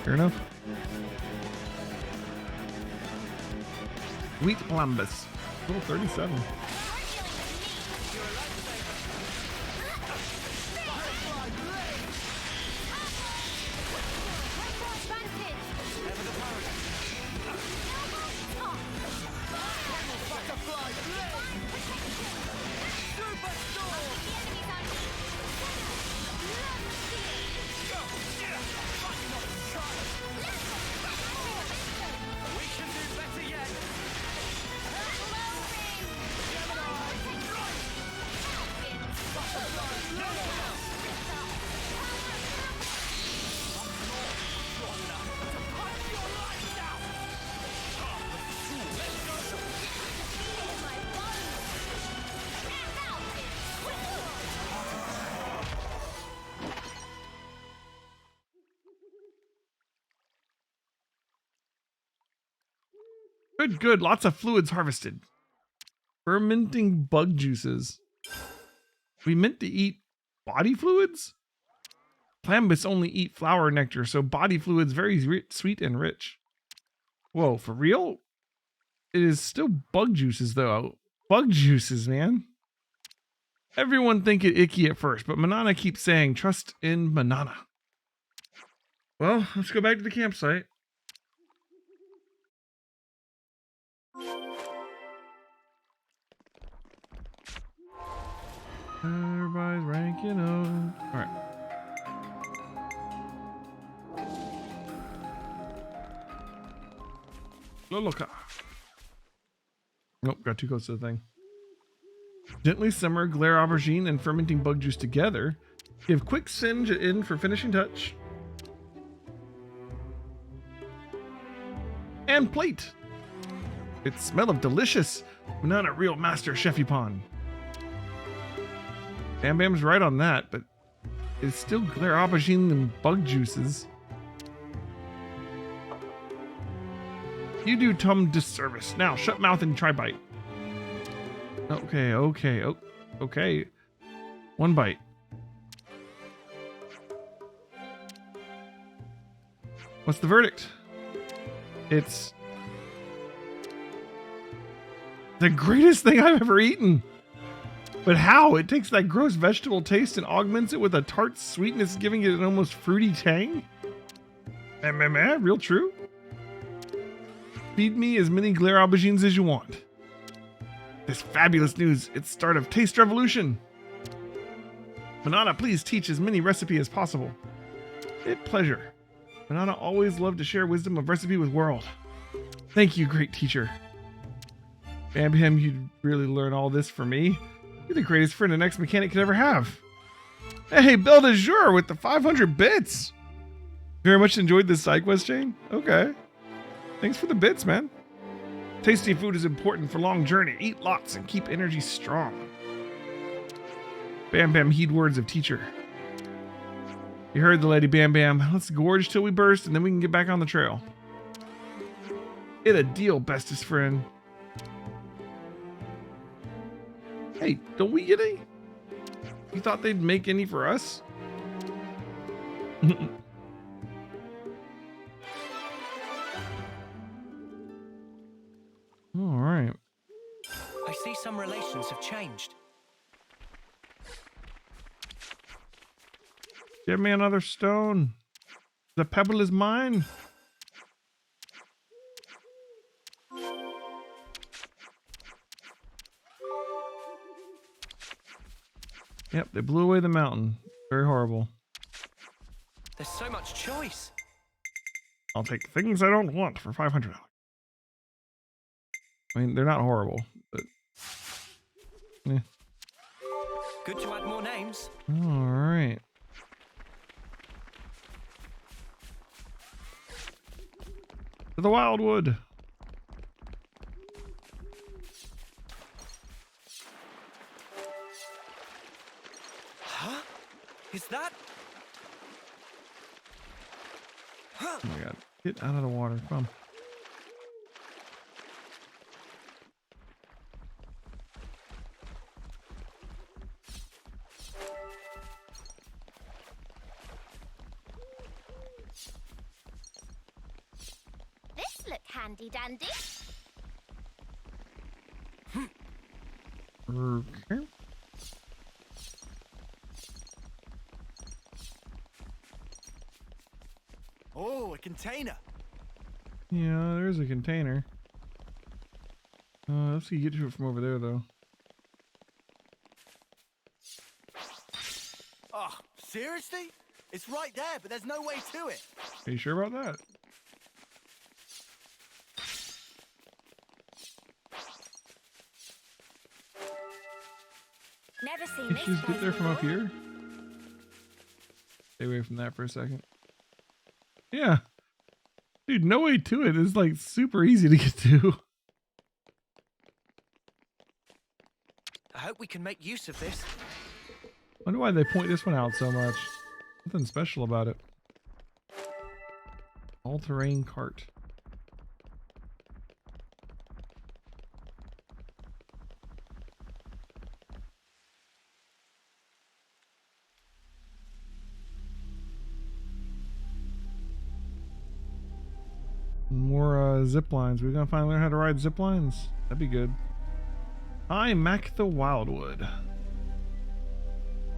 A: Fair enough. Wheat Plambus. Level 37. Good, good. Lots of fluids harvested. Fermenting bug juices. We meant to eat body fluids? Plambus only eat flower nectar, so body fluids very sweet and rich. Whoa, for real? It is still bug juices, though. Bug juices, man. Everyone think it icky at first, but Manana keeps saying, trust in Manana. Well, let's go back to the campsite. Everybody's ranking up. All right. Loloka. Nope, got too close to the thing. Gently simmer glare aubergine and fermenting bug juice together. Give quick singe in for finishing touch. And plate. It smell of delicious. Not a real master chefy pond. Bam Bam's right on that, but it's still glare aubergine and bug juices. You do Tum disservice. Now shut mouth and try bite. Okay, okay, okay. One bite. What's the verdict? It's the greatest thing I've ever eaten. But how? It takes that gross vegetable taste and augments it with a tart sweetness, giving it an almost fruity tang? Real true? Feed me as many glare aubergines as you want. This fabulous news, it's start of taste revolution. Manana, please teach as many recipe as possible. It pleasure. Manana always loved to share wisdom of recipe with world. Thank you, great teacher. Bam Bam, you'd really learn all this for me. You're the greatest friend an ex-mechanic could ever have. Hey, Belle de Jour with the 500 bits. Very much enjoyed this side quest chain? Okay. Thanks for the bits, man. Tasty food is important for long journey. Eat lots and keep energy strong. Bam Bam, heed words of teacher. You heard the lady, Bam Bam. Let's gorge till we burst and then we can get back on the trail. It a deal, bestest friend. Hey, don't we get any? You thought they'd make any for us? All right.
E: I see some relations have changed.
A: Give me another stone. The pebble is mine. Yep, they blew away the mountain. Very horrible.
E: There's so much choice.
A: I'll take things I don't want for $500. I mean, they're not horrible, but yeah.
E: Good to add more names.
A: All right. To the Wildwood.
E: Huh? Is that?
A: Oh my god. Get out of the water. Come on.
N: This look handy dandy.
A: Okay.
D: Oh, a container.
A: Yeah, there's a container. Let's see, get to it from over there, though.
D: Oh, seriously? It's right there, but there's no way to it.
A: Are you sure about that?
C: Never seen
A: Did
C: this
A: you just get
C: place
A: there from up
C: before.
A: here? Stay away from that for a second. Yeah. Dude, no way to it. It's like super easy to get to.
E: I hope we can make use of this.
A: Wonder why they point this one out so much. Nothing special about it. All-terrain cart. More zip lines. We're gonna finally learn how to ride zip lines. That'd be good. Hi, Mac the Wildwood.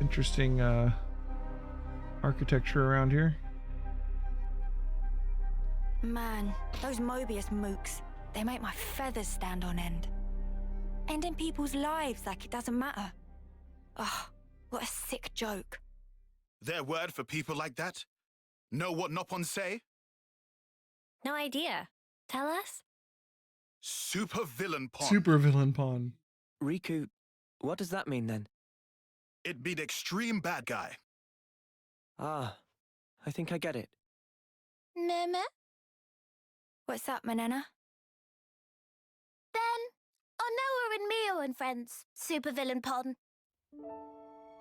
A: Interesting architecture around here.
O: Man, those Mobius mooks, they make my feathers stand on end. Ending people's lives like it doesn't matter. Ugh, what a sick joke.
J: Their word for people like that? Know what Nopon say?
C: No idea. Tell us?
J: Super villain pon.
A: Super villain pawn.
E: Riku, what does that mean then?
J: It be the extreme bad guy.
E: Ah, I think I get it.
N: Meme?
O: What's up, Manana?
N: Then, Onoa and Mio and friends, supervillain pon.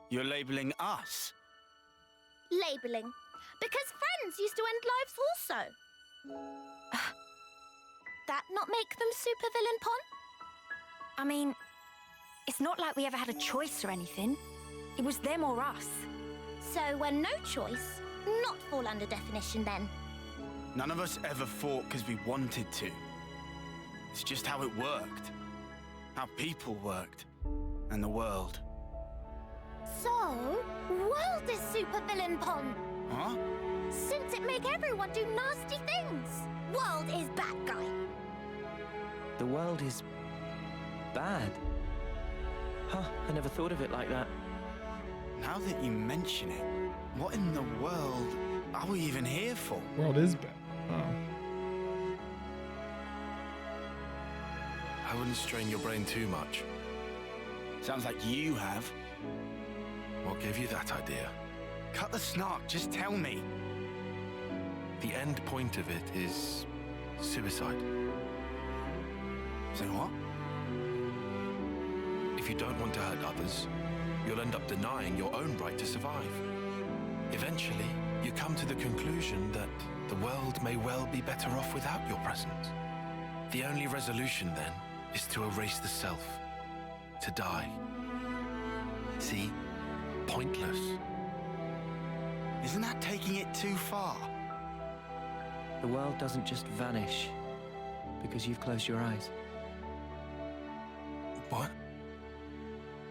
D: You're labeling us?
N: Labeling. Because friends used to end lives also. That not make them supervillain pon?
O: I mean, it's not like we ever had a choice or anything. It was them or us.
N: So when no choice, not fall under definition then.
D: None of us ever fought because we wanted to. It's just how it worked. How people worked. And the world.
N: So, world is supervillain pon.
D: Huh?
N: Since it make everyone do nasty things. World is bad guy.
E: The world is bad. Huh, I never thought of it like that.
D: Now that you mention it, what in the world are we even here for?
A: World is bad. Oh.
F: I wouldn't strain your brain too much.
D: Sounds like you have.
F: What gave you that idea?
D: Cut the snark, just tell me.
F: The end point of it is suicide.
D: Say what?
F: If you don't want to hurt others, you'll end up denying your own right to survive. Eventually, you come to the conclusion that the world may well be better off without your presence. The only resolution then is to erase the self, to die. See? Pointless.
D: Isn't that taking it too far?
E: The world doesn't just vanish because you've closed your eyes.
F: What?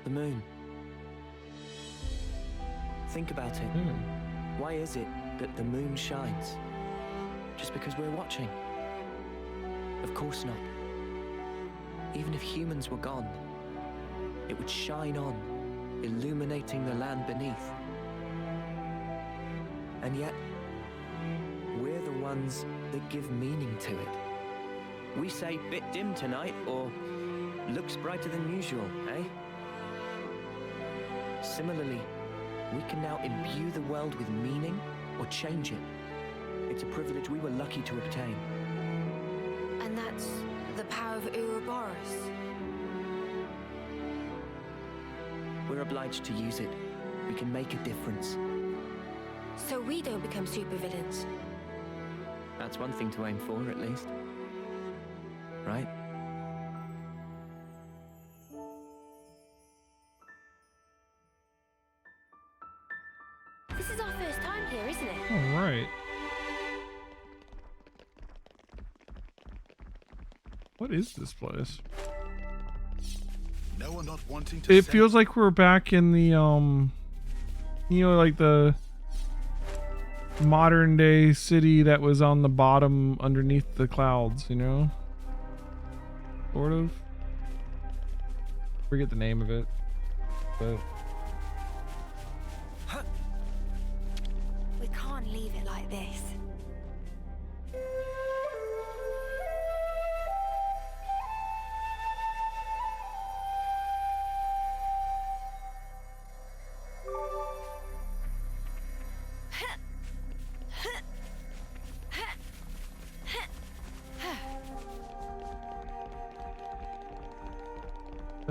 E: The moon. Think about it. Why is it that the moon shines? Just because we're watching? Of course not. Even if humans were gone, it would shine on, illuminating the land beneath. And yet, we're the ones that give meaning to it. We say bit dim tonight, or looks brighter than usual, eh? Similarly, we can now imbue the world with meaning or change it. It's a privilege we were lucky to obtain.
O: And that's the power of Ouroboros.
E: We're obliged to use it. We can make a difference.
O: So we don't become supervillains.
E: That's one thing to aim for, at least. Right?
C: This is our first time here, isn't it?
A: All right. What is this place?
J: No one not wanting to
A: It
J: send-
A: feels like we're back in the you know, like the modern day city that was on the bottom underneath the clouds, you know? Sort of. Forget the name of it. But
O: We can't leave it like this.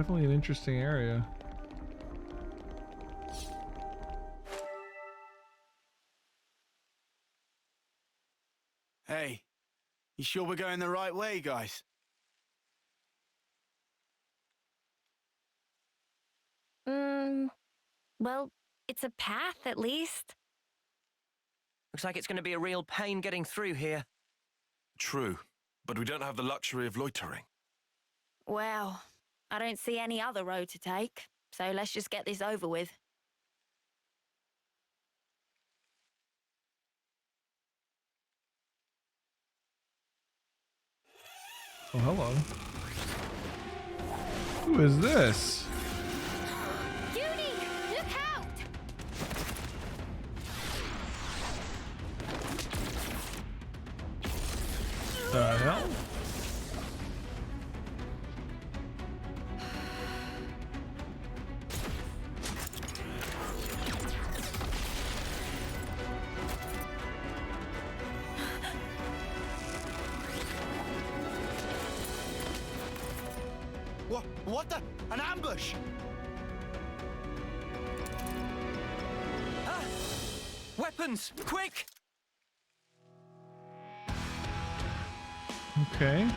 A: definitely an interesting area.
D: Hey, you sure we're going the right way, guys?
C: Well, it's a path at least.
E: Looks like it's going to be a real pain getting through here.
F: True. but we don't have the luxury of loitering.
O: Well, I don't see any other road to take, so let's just get this over with.
A: Oh, hello. Who is this?
N: Judy, look out!
A: The hell?
D: What the? An ambush!
E: Ah! Weapons! Quick!
A: Okay.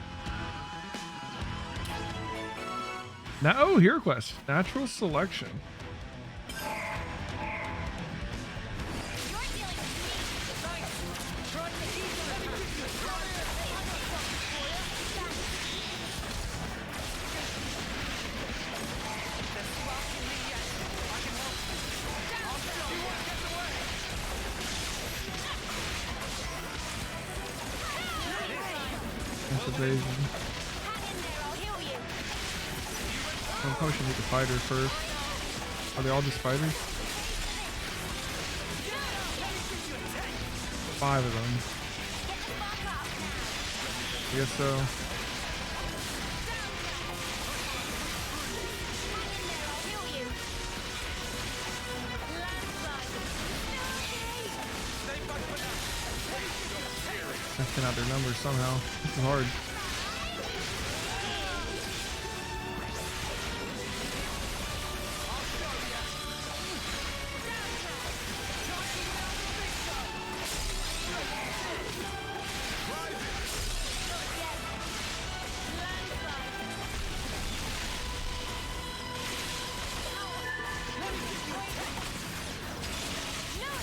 A: Now, oh, hero quest. Natural selection. Evasion. I probably should make the fighters first. Are they all just fighters? 5 of them. I guess so. Testing out their numbers somehow. This is hard.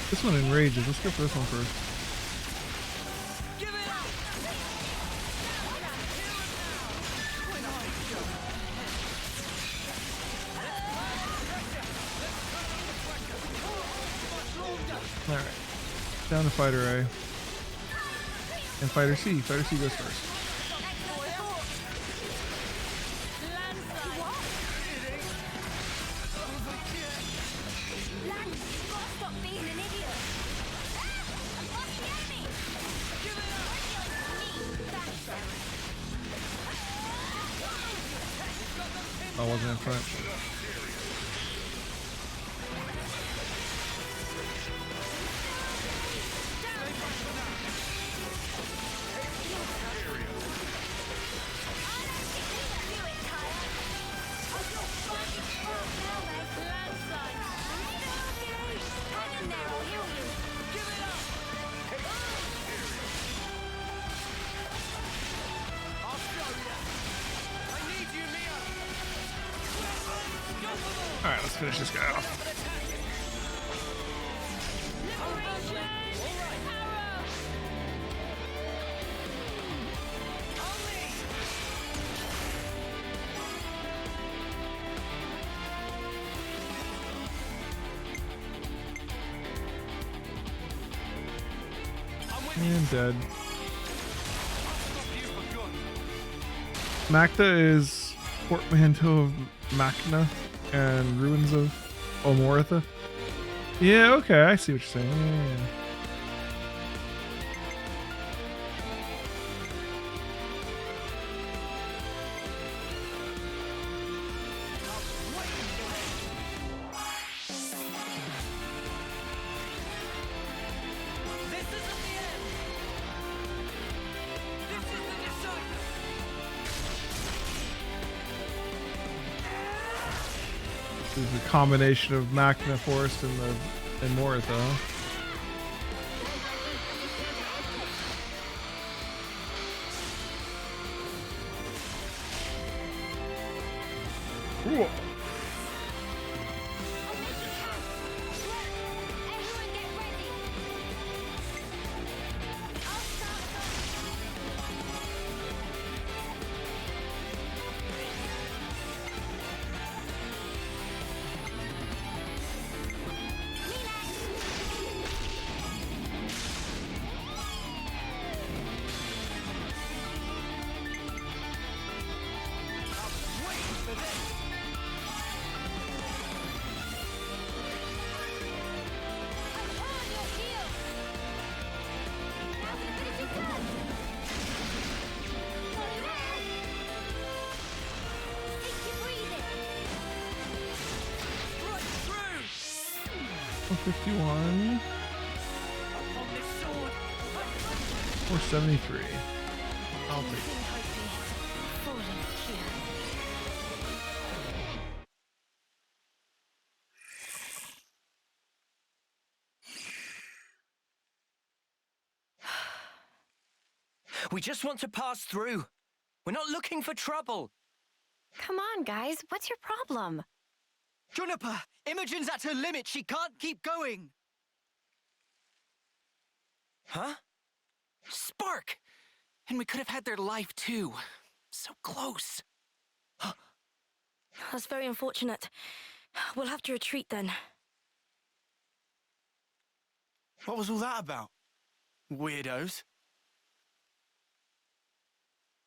A: This one enrages. Let's go for this one first. Alright. Down to Fighter A. And Fighter C. Fighter C goes first. I wasn't in front. Alright, let's finish this guy off. And dead. Macta is portmanteau of Machna and ruins of Omoritha. Yeah, okay, I see what you're saying. Yeah. The combination of Machna Forest and Moritha. Cool. 451. 473. I'll take it.
E: We just want to pass through. We're not looking for trouble.
C: Come on, guys. What's your problem?
H: Juniper, Imogen's at her limit. She can't keep going.
E: Huh?
M: Spark! And we could have had their life too. So close.
O: That's very unfortunate. We'll have to retreat then.
D: What was all that about? Weirdos.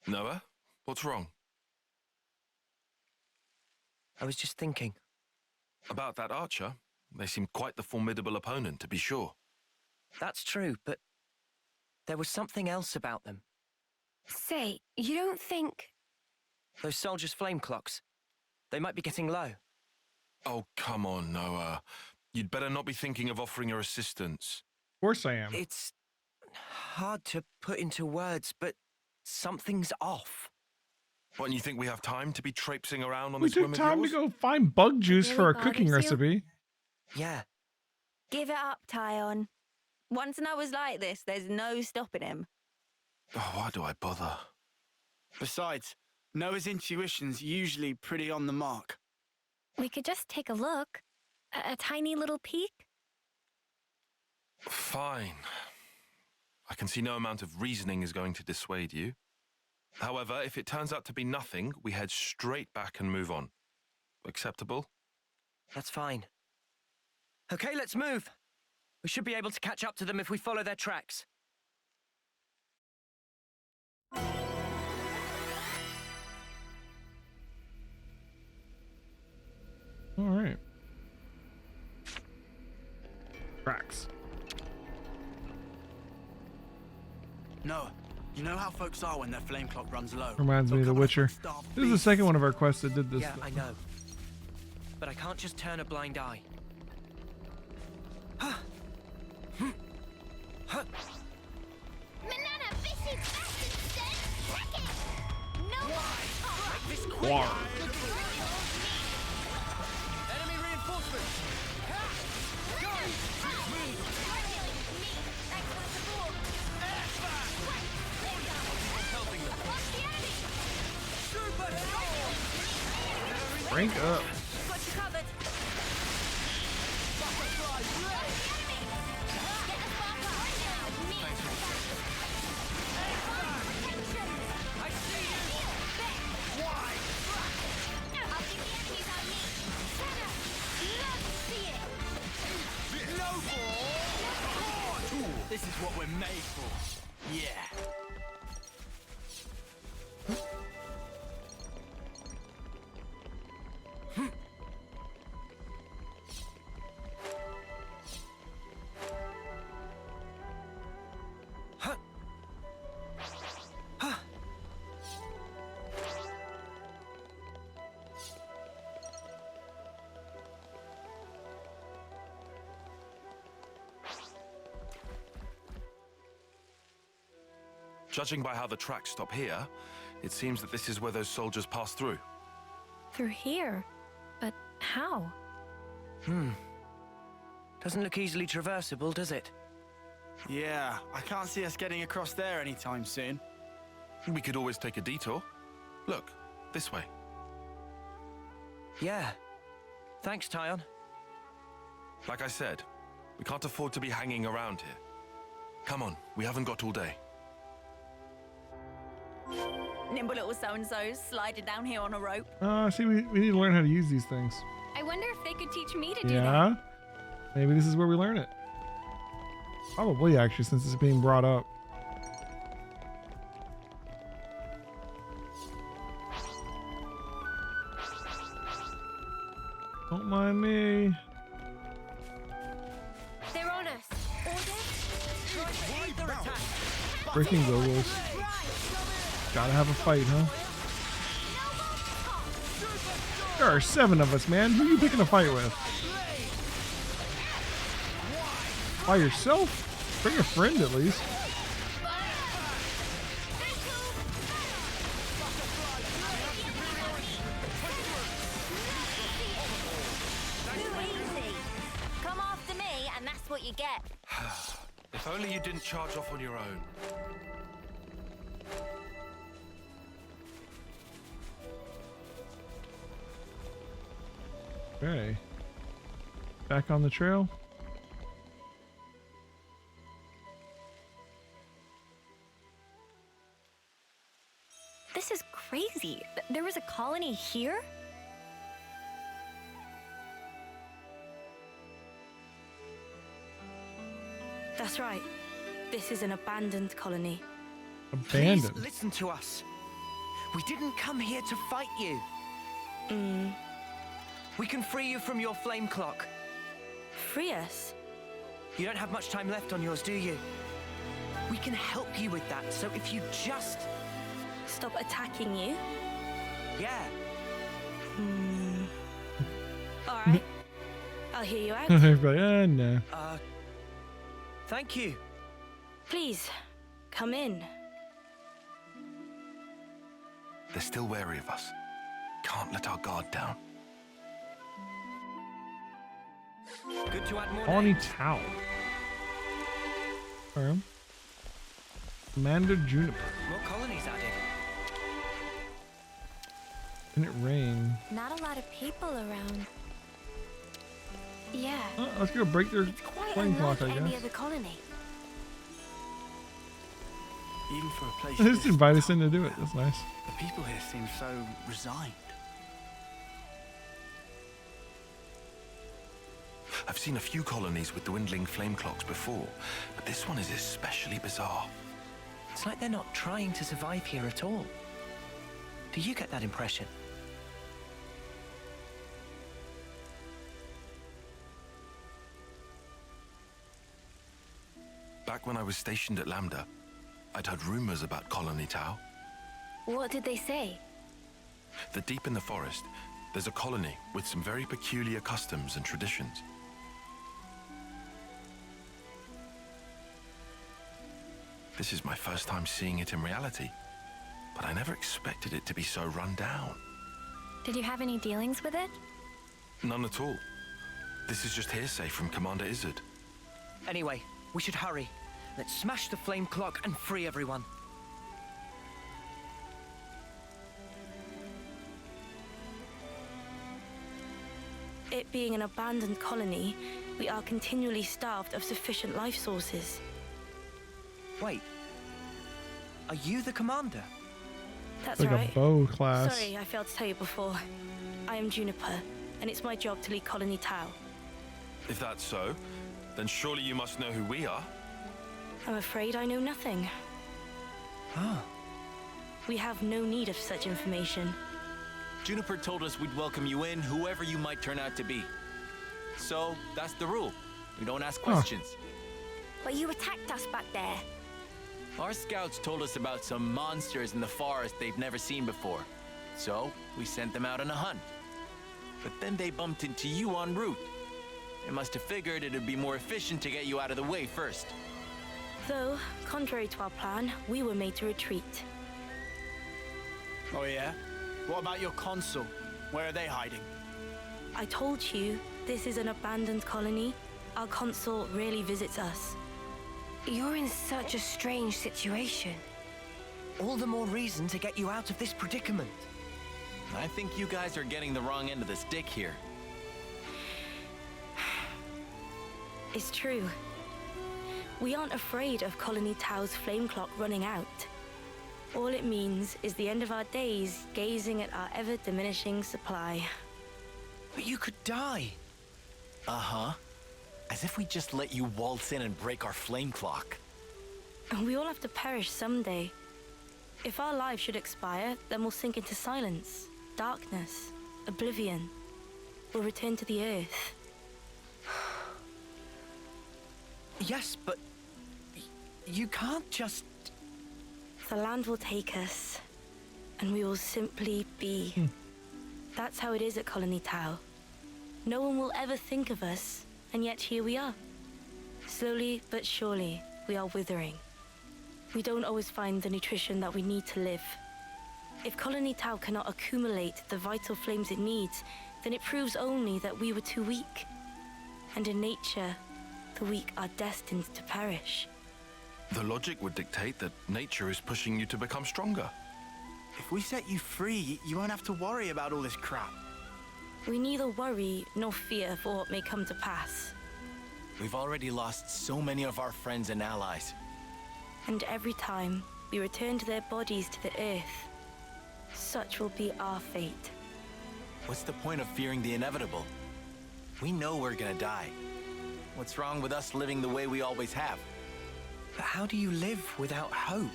F: Noah, what's wrong?
E: I was just thinking.
F: About that archer? They seem quite the formidable opponent, to be sure.
E: That's true, but there was something else about them.
C: Say, you don't think...
E: Those soldiers' flame clocks. They might be getting low.
F: Oh, come on, Noah. You'd better not be thinking of offering her assistance.
A: Of course I am.
E: It's hard to put into words, but something's off.
F: What, and you think we have time to be traipsing around on
A: We
F: this whim
A: took
F: of
A: time to
F: yours?
A: go find bug juice
C: really
A: for a
C: bothers
A: cooking
C: you?
A: recipe.
E: Yeah.
O: Give it up, Tyon. Once Noah's like this, there's no stopping him.
F: Oh, why do I bother?
D: Besides, Noah's intuition's usually pretty on the mark.
C: We could just take a look. A tiny little peek?
F: Fine. I can see no amount of reasoning is going to dissuade you. However, if it turns out to be nothing, we head straight back and move on. Acceptable?
E: That's fine. Okay, let's move. We should be able to catch up to them if we follow their tracks.
A: All right. Tracks.
D: Noah, you know how folks are when their flame clock runs low?
A: Reminds me of The Witcher. This is the second one of our quests that did this.
E: Yeah, I know. But I can't just turn a blind eye.
N: Manana, fishy bastard said, check it! No
A: War.
M: Enemy reinforcements!
A: Rank up.
O: Got you covered.
D: This is what we're made for. Yeah.
F: Judging by how the tracks stop here, it seems that this is where those soldiers passed through.
C: Through here? But how?
E: Doesn't look easily traversable, does it?
D: Yeah, I can't see us getting across there anytime soon.
F: We could always take a detour. Look, this way.
E: Yeah. Thanks, Tyon.
F: Like I said, we can't afford to be hanging around here. Come on, we haven't got all day.
O: Nimble little so-and-so sliding down here on a rope.
A: See, we need to learn how to use these things.
C: I wonder if they could teach me to do that.
A: Yeah? Maybe this is where we learn it. Probably, actually, since it's being brought up. Don't mind me.
C: They're on us.
A: Breaking goggles. Gotta have a fight, huh? There are 7 of us, man. Who are you picking a fight with? By yourself? Bring a friend at least.
N: Come after me, and that's what you get.
F: If only you didn't charge off on your own.
A: Okay. Back on the trail.
C: This is crazy. There was a colony here?
O: That's right. This is an abandoned colony.
A: Abandoned?
E: Please listen to us. We didn't come here to fight you. We can free you from your flame clock.
O: Free us?
E: You don't have much time left on yours, do you? We can help you with that, so if you just...
O: Stop attacking you?
E: Yeah.
O: Alright. I'll hear you out.
A: Everybody, no.
E: Thank you.
O: Please, come in.
F: They're still wary of us. Can't let our guard down.
E: Good to add more
A: Colony
E: names.
A: Tau. Commander Juniper.
E: More colonies added.
A: Didn't it rain?
C: Not a lot of people around. Yeah.
A: Oh, let's go break their
C: Quite
A: flame
C: unlike
A: clock, I
C: any
A: guess.
C: other colony.
D: Even for a place
A: They just
D: this
A: invite us in to do it. That's nice.
D: the people here seem so resigned.
F: I've seen a few colonies with dwindling flame clocks before, but this one is especially bizarre.
E: It's like they're not trying to survive here at all. Do you get that impression?
F: Back when I was stationed at Lambda, I'd heard rumors about Colony Tau.
C: What did they say?
F: That deep in the forest, there's a colony with some very peculiar customs and traditions. This is my first time seeing it in reality, but I never expected it to be so run down.
C: Did you have any dealings with it?
F: None at all. This is just hearsay from Commander Izzard.
E: Anyway, we should hurry. Let's smash the flame clock and free everyone.
O: It being an abandoned colony, we are continually starved of sufficient life sources.
E: Wait. Are you the commander?
O: That's
A: Like
O: right.
A: a bow class.
O: Sorry, I failed to tell you before. I am Juniper, and it's my job to lead Colony Tau.
F: If that's so, then surely you must know who we are.
O: I'm afraid I know nothing.
E: Ah.
O: We have no need of such information.
P: Juniper told us we'd welcome you in, whoever you might turn out to be. So, that's the rule. We don't ask questions.
C: But you attacked us back there.
P: Our scouts told us about some monsters in the forest they've never seen before. So, we sent them out on a hunt. But then they bumped into you en route. They must have figured it'd be more efficient to get you out of the way first.
O: Though, contrary to our plan, we were made to retreat.
D: Oh yeah? What about your consul? Where are they hiding?
O: I told you, this is an abandoned colony. Our consul rarely visits us.
C: You're in such a strange situation.
E: All the more reason to get you out of this predicament.
P: I think you guys are getting the wrong end of the stick here.
O: It's true. We aren't afraid of Colony Tau's flame clock running out. All it means is the end of our days gazing at our ever-diminishing supply.
E: But you could die.
P: Uh-huh. As if we just let you waltz in and break our flame clock.
O: And we all have to perish someday. If our lives should expire, then we'll sink into silence, darkness, oblivion. We'll return to the earth.
E: Yes, but you can't just...
O: The land will take us, and we will simply be. That's how it is at Colony Tau. No one will ever think of us, and yet here we are. Slowly but surely, we are withering. We don't always find the nutrition that we need to live. If Colony Tau cannot accumulate the vital flames it needs, then it proves only that we were too weak. And in nature, the weak are destined to perish.
F: The logic would dictate that nature is pushing you to become stronger.
D: If we set you free, you won't have to worry about all this crap.
O: We neither worry nor fear for what may come to pass.
P: We've already lost so many of our friends and allies.
O: And every time we return to their bodies to the earth, such will be our fate.
P: What's the point of fearing the inevitable? We know we're gonna die. What's wrong with us living the way we always have?
E: But how do you live without hope?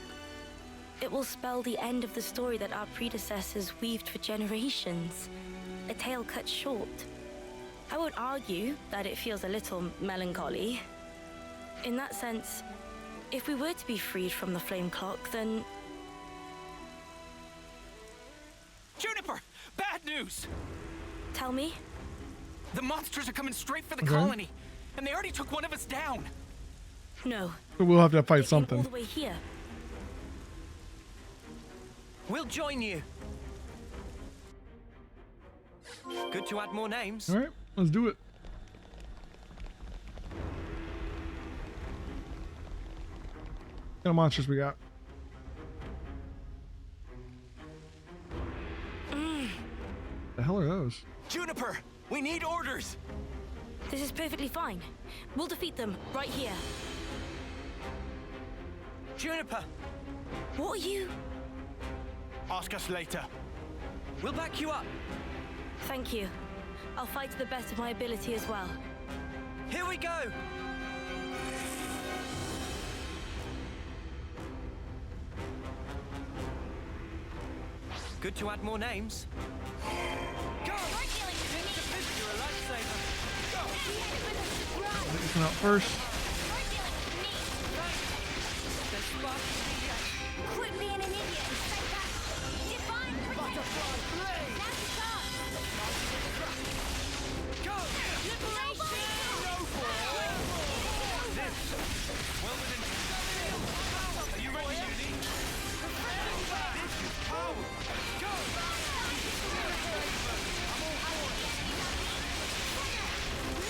O: It will spell the end of the story that our predecessors weaved for generations. A tale cut short. I won't argue that it feels a little melancholy. In that sense, if we were to be freed from the flame clock, then...
M: Juniper! Bad news!
O: Tell me?
M: The monsters are coming straight for the colony, and they already took one of us down.
O: No.
A: But we'll have to fight
O: They came
A: something.
O: all the way here.
E: We'll join you. Good to add more names.
A: All right, let's do it. What kind of monsters we got? The hell are those?
P: Juniper, we need orders.
O: This is perfectly fine. We'll defeat them right here.
E: Juniper!
O: What are you?
D: Ask us later.
E: We'll back you up.
O: Thank you. I'll fight to the best of my ability as well.
E: Here we go! Good to add more names. Go! You're a lifesaver.
A: This one out first.
N: Quit being an idiot and say that. Divine protection. Now's the chance.
E: Go!
N: Liberation.
K: Well within. Are you ready, Judy? This is power. Go!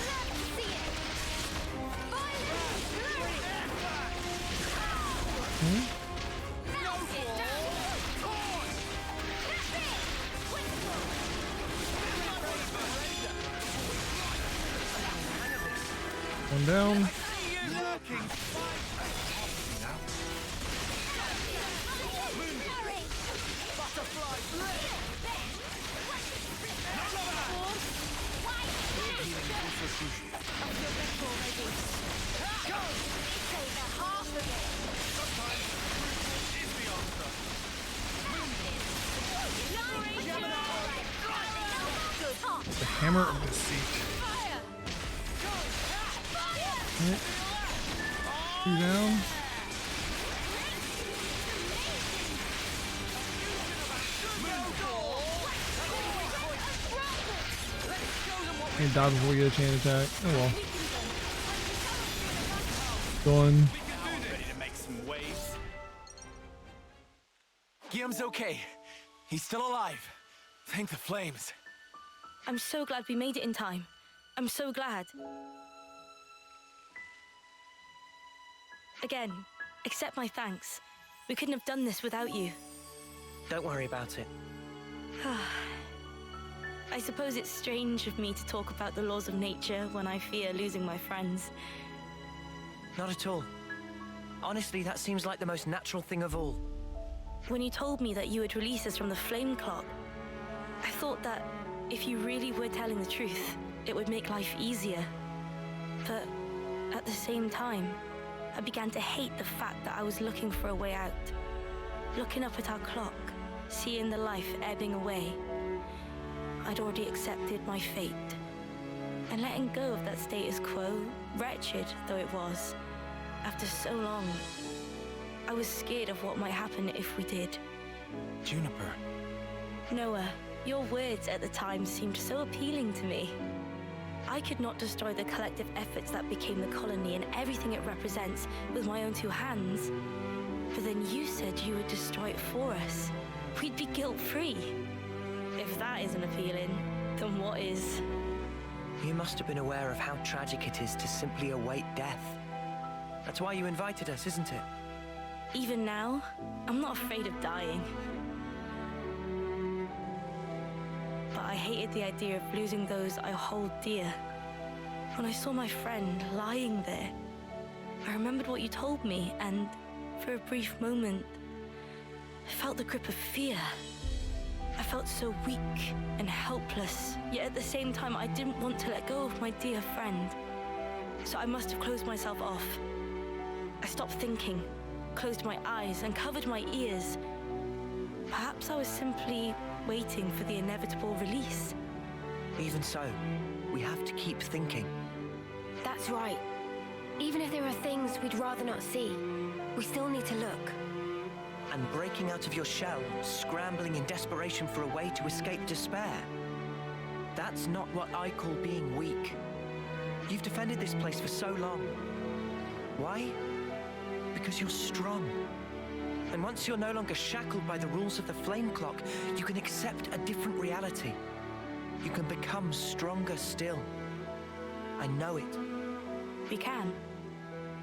N: Let's see it.
A: One down. The hammer of deceit. Hit. 2 down. And dodge before we get a chain attack. Oh well. Done.
D: Ready to make some waves?
P: Guillaume's okay. He's still alive. Thank the flames.
O: I'm so glad we made it in time. I'm so glad. Again, accept my thanks. We couldn't have done this without you.
E: Don't worry about it.
O: I suppose it's strange of me to talk about the laws of nature when I fear losing my friends.
E: Not at all. Honestly, that seems like the most natural thing of all.
O: When you told me that you would release us from the flame clock, I thought that if you really were telling the truth, it would make life easier. But at the same time, I began to hate the fact that I was looking for a way out. Looking up at our clock, seeing the life ebbing away, I'd already accepted my fate. And letting go of that status quo, wretched though it was, after so long, I was scared of what might happen if we did.
P: Juniper.
O: Noah, your words at the time seemed so appealing to me. I could not destroy the collective efforts that became the colony and everything it represents with my own 2 hands. But then you said you would destroy it for us. We'd be guilt-free. If that isn't appealing, then what is?
E: You must have been aware of how tragic it is to simply await death. That's why you invited us, isn't it?
O: Even now, I'm not afraid of dying. But I hated the idea of losing those I hold dear. When I saw my friend lying there, I remembered what you told me, and for a brief moment, I felt the grip of fear. I felt so weak and helpless, yet at the same time I didn't want to let go of my dear friend. So I must have closed myself off. I stopped thinking, closed my eyes and covered my ears. Perhaps I was simply waiting for the inevitable release.
E: Even so, we have to keep thinking.
C: That's right. Even if there are things we'd rather not see, we still need to look.
E: And breaking out of your shell, scrambling in desperation for a way to escape despair. That's not what I call being weak. You've defended this place for so long. Why? Because you're strong. And once you're no longer shackled by the rules of the flame clock, you can accept a different reality. You can become stronger still. I know it.
C: We can.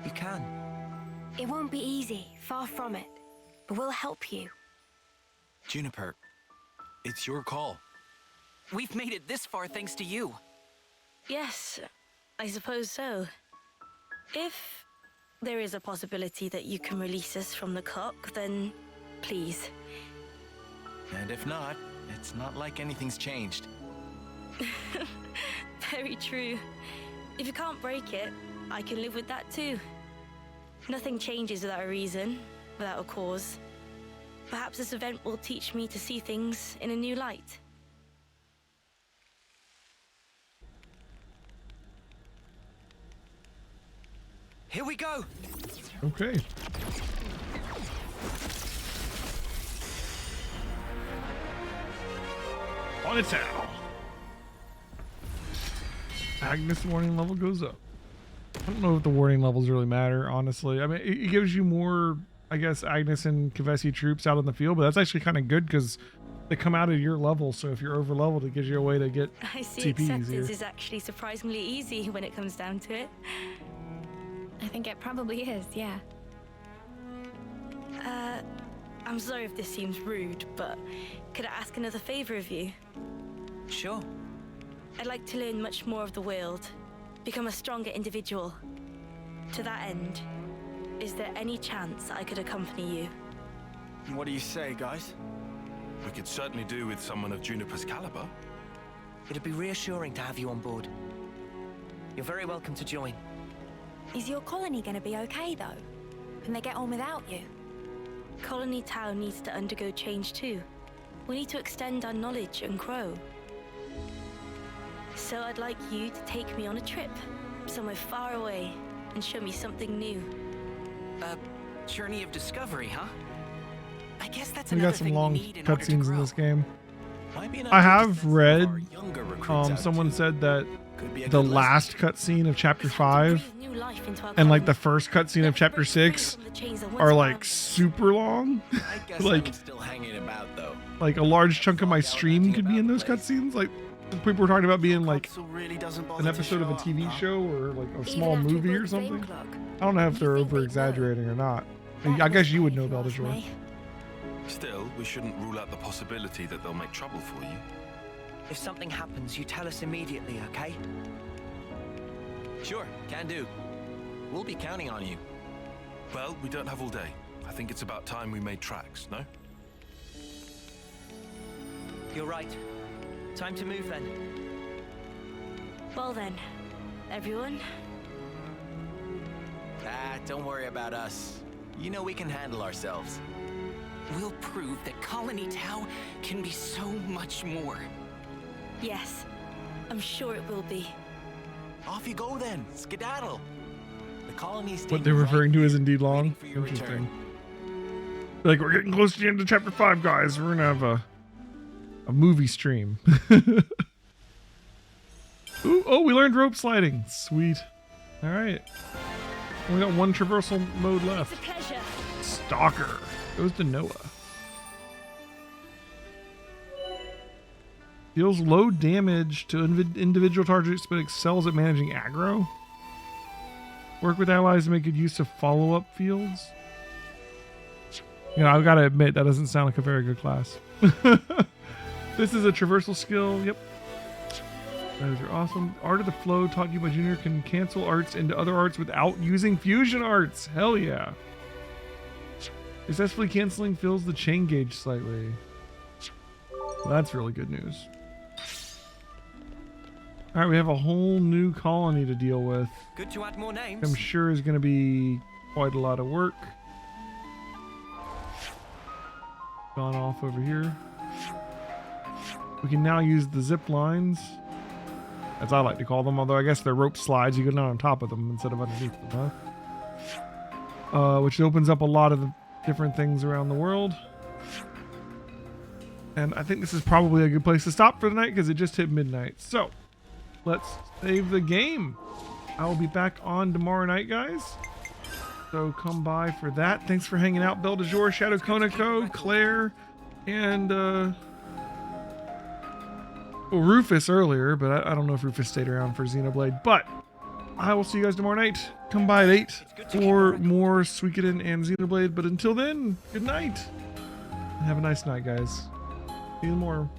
E: You can.
C: It won't be easy, far from it. But we'll help you.
F: Juniper, it's your call.
M: We've made it this far thanks to you.
O: Yes, I suppose so. If there is a possibility that you can release us from the clock, then please.
P: And if not, it's not like anything's changed.
O: Very true. If you can't break it, I can live with that too. Nothing changes without a reason, without a cause. Perhaps this event will teach me to see things in a new light.
E: Here we go!
A: Okay. On its out. Agnes warning level goes up. I don't know if the warning levels really matter, honestly. I mean, it gives you more, I guess, Agnes and Kevesi troops out in the field, but that's actually kind of good because they come out at your level. So if you're over leveled, it gives you a way to get
O: I see
A: TP
O: acceptance
A: easier.
O: is actually surprisingly easy when it comes down to it.
C: I think it probably is, yeah.
O: I'm sorry if this seems rude, but could I ask another favor of you?
E: Sure.
O: I'd like to learn much more of the world, become a stronger individual. To that end, is there any chance I could accompany you?
D: What do you say, guys?
F: We could certainly do with someone of Juniper's caliber.
E: It'd be reassuring to have you on board. You're very welcome to join.
C: Is your colony gonna be okay, though? Can they get on without you?
O: Colony Town needs to undergo change too. We need to extend our knowledge and grow. So I'd like you to take me on a trip, somewhere far away, and show me something new.
M: A journey of discovery, huh? I guess that's
A: We
M: another
A: got some
M: thing
A: long
M: we need in order to
A: cutscenes in
M: grow.
A: this game.
F: Might be an
A: I
F: idea to
A: have
F: send some of
A: read,
F: our younger recruits out
A: someone
F: too.
A: said that
F: Could be a
A: the
F: good lesson.
A: last cutscene of chapter 5 and like the first cutscene of chapter 6 are like super long.
P: I guess
A: Like-
P: I'm still hanging about though.
A: Like a large chunk of my stream could be in those cutscenes. Like people were talking about being like
D: Council really doesn't bother
A: an
D: to
A: episode of a
D: show
A: TV
D: up, huh?
A: show or like a
C: Even
A: small
C: after we
A: movie
C: broke
A: or
C: the flame
A: something.
C: clock?
A: I don't know if they're
C: You think they'd
A: over exaggerating or not. I
C: That
A: guess
C: was
A: you would
C: if
A: know,
C: you ask
A: Beldajoy.
C: me.
F: Still, we shouldn't rule out the possibility that they'll make trouble for you.
E: If something happens, you tell us immediately, okay?
P: Sure, can do. We'll be counting on you.
F: Well, we don't have all day. I think it's about time we made tracks, no?
E: You're right. Time to move then.
O: Well then, everyone,
P: Ah, don't worry about us. You know we can handle ourselves.
M: We'll prove that Colony Tau can be so much more.
O: yes, I'm sure it will be.
P: Off you go then, skedaddle. The colony's
A: What they're referring to is indeed long.
P: for your
A: Interesting. Like we're getting close to the end of chapter 5, guys. We're gonna have a movie stream. Ooh, oh, we learned rope sliding. Sweet. All right. We got one traversal mode left.
N: It's a pleasure.
A: Stalker goes to Noah. Deals low damage to individual targets, but excels at managing aggro. Work with allies to make good use of follow-up fields. You know, I've got to admit, that doesn't sound like a very good class. This is a traversal skill. Yep. Those are awesome. Art of the Flow, taught you by Junior, can cancel arts into other arts without using fusion arts. Hell yeah. Successfully canceling fills the chain gauge slightly. Well, that's really good news. All right, we have a whole new colony to deal with.
E: Good to add more names.
A: I'm sure is going to be quite a lot of work. Gone off over here. We can now use the zip lines, as I like to call them, although I guess they're rope slides. You go down on top of them instead of underneath them, huh? Which opens up a lot of the different things around the world. And I think this is probably a good place to stop for the night because it just hit midnight. So let's save the game. I will be back on tomorrow night, guys. So come by for that. Thanks for hanging out, Belle de Jour, Shadow Konako, Claire, and well, Rufus earlier, but I don't know if Rufus stayed around for Xenoblade. But I will see you guys tomorrow night. Come by at 8 for more Suikoden and Xenoblade. But until then, good night. And have a nice night, guys. See you tomorrow.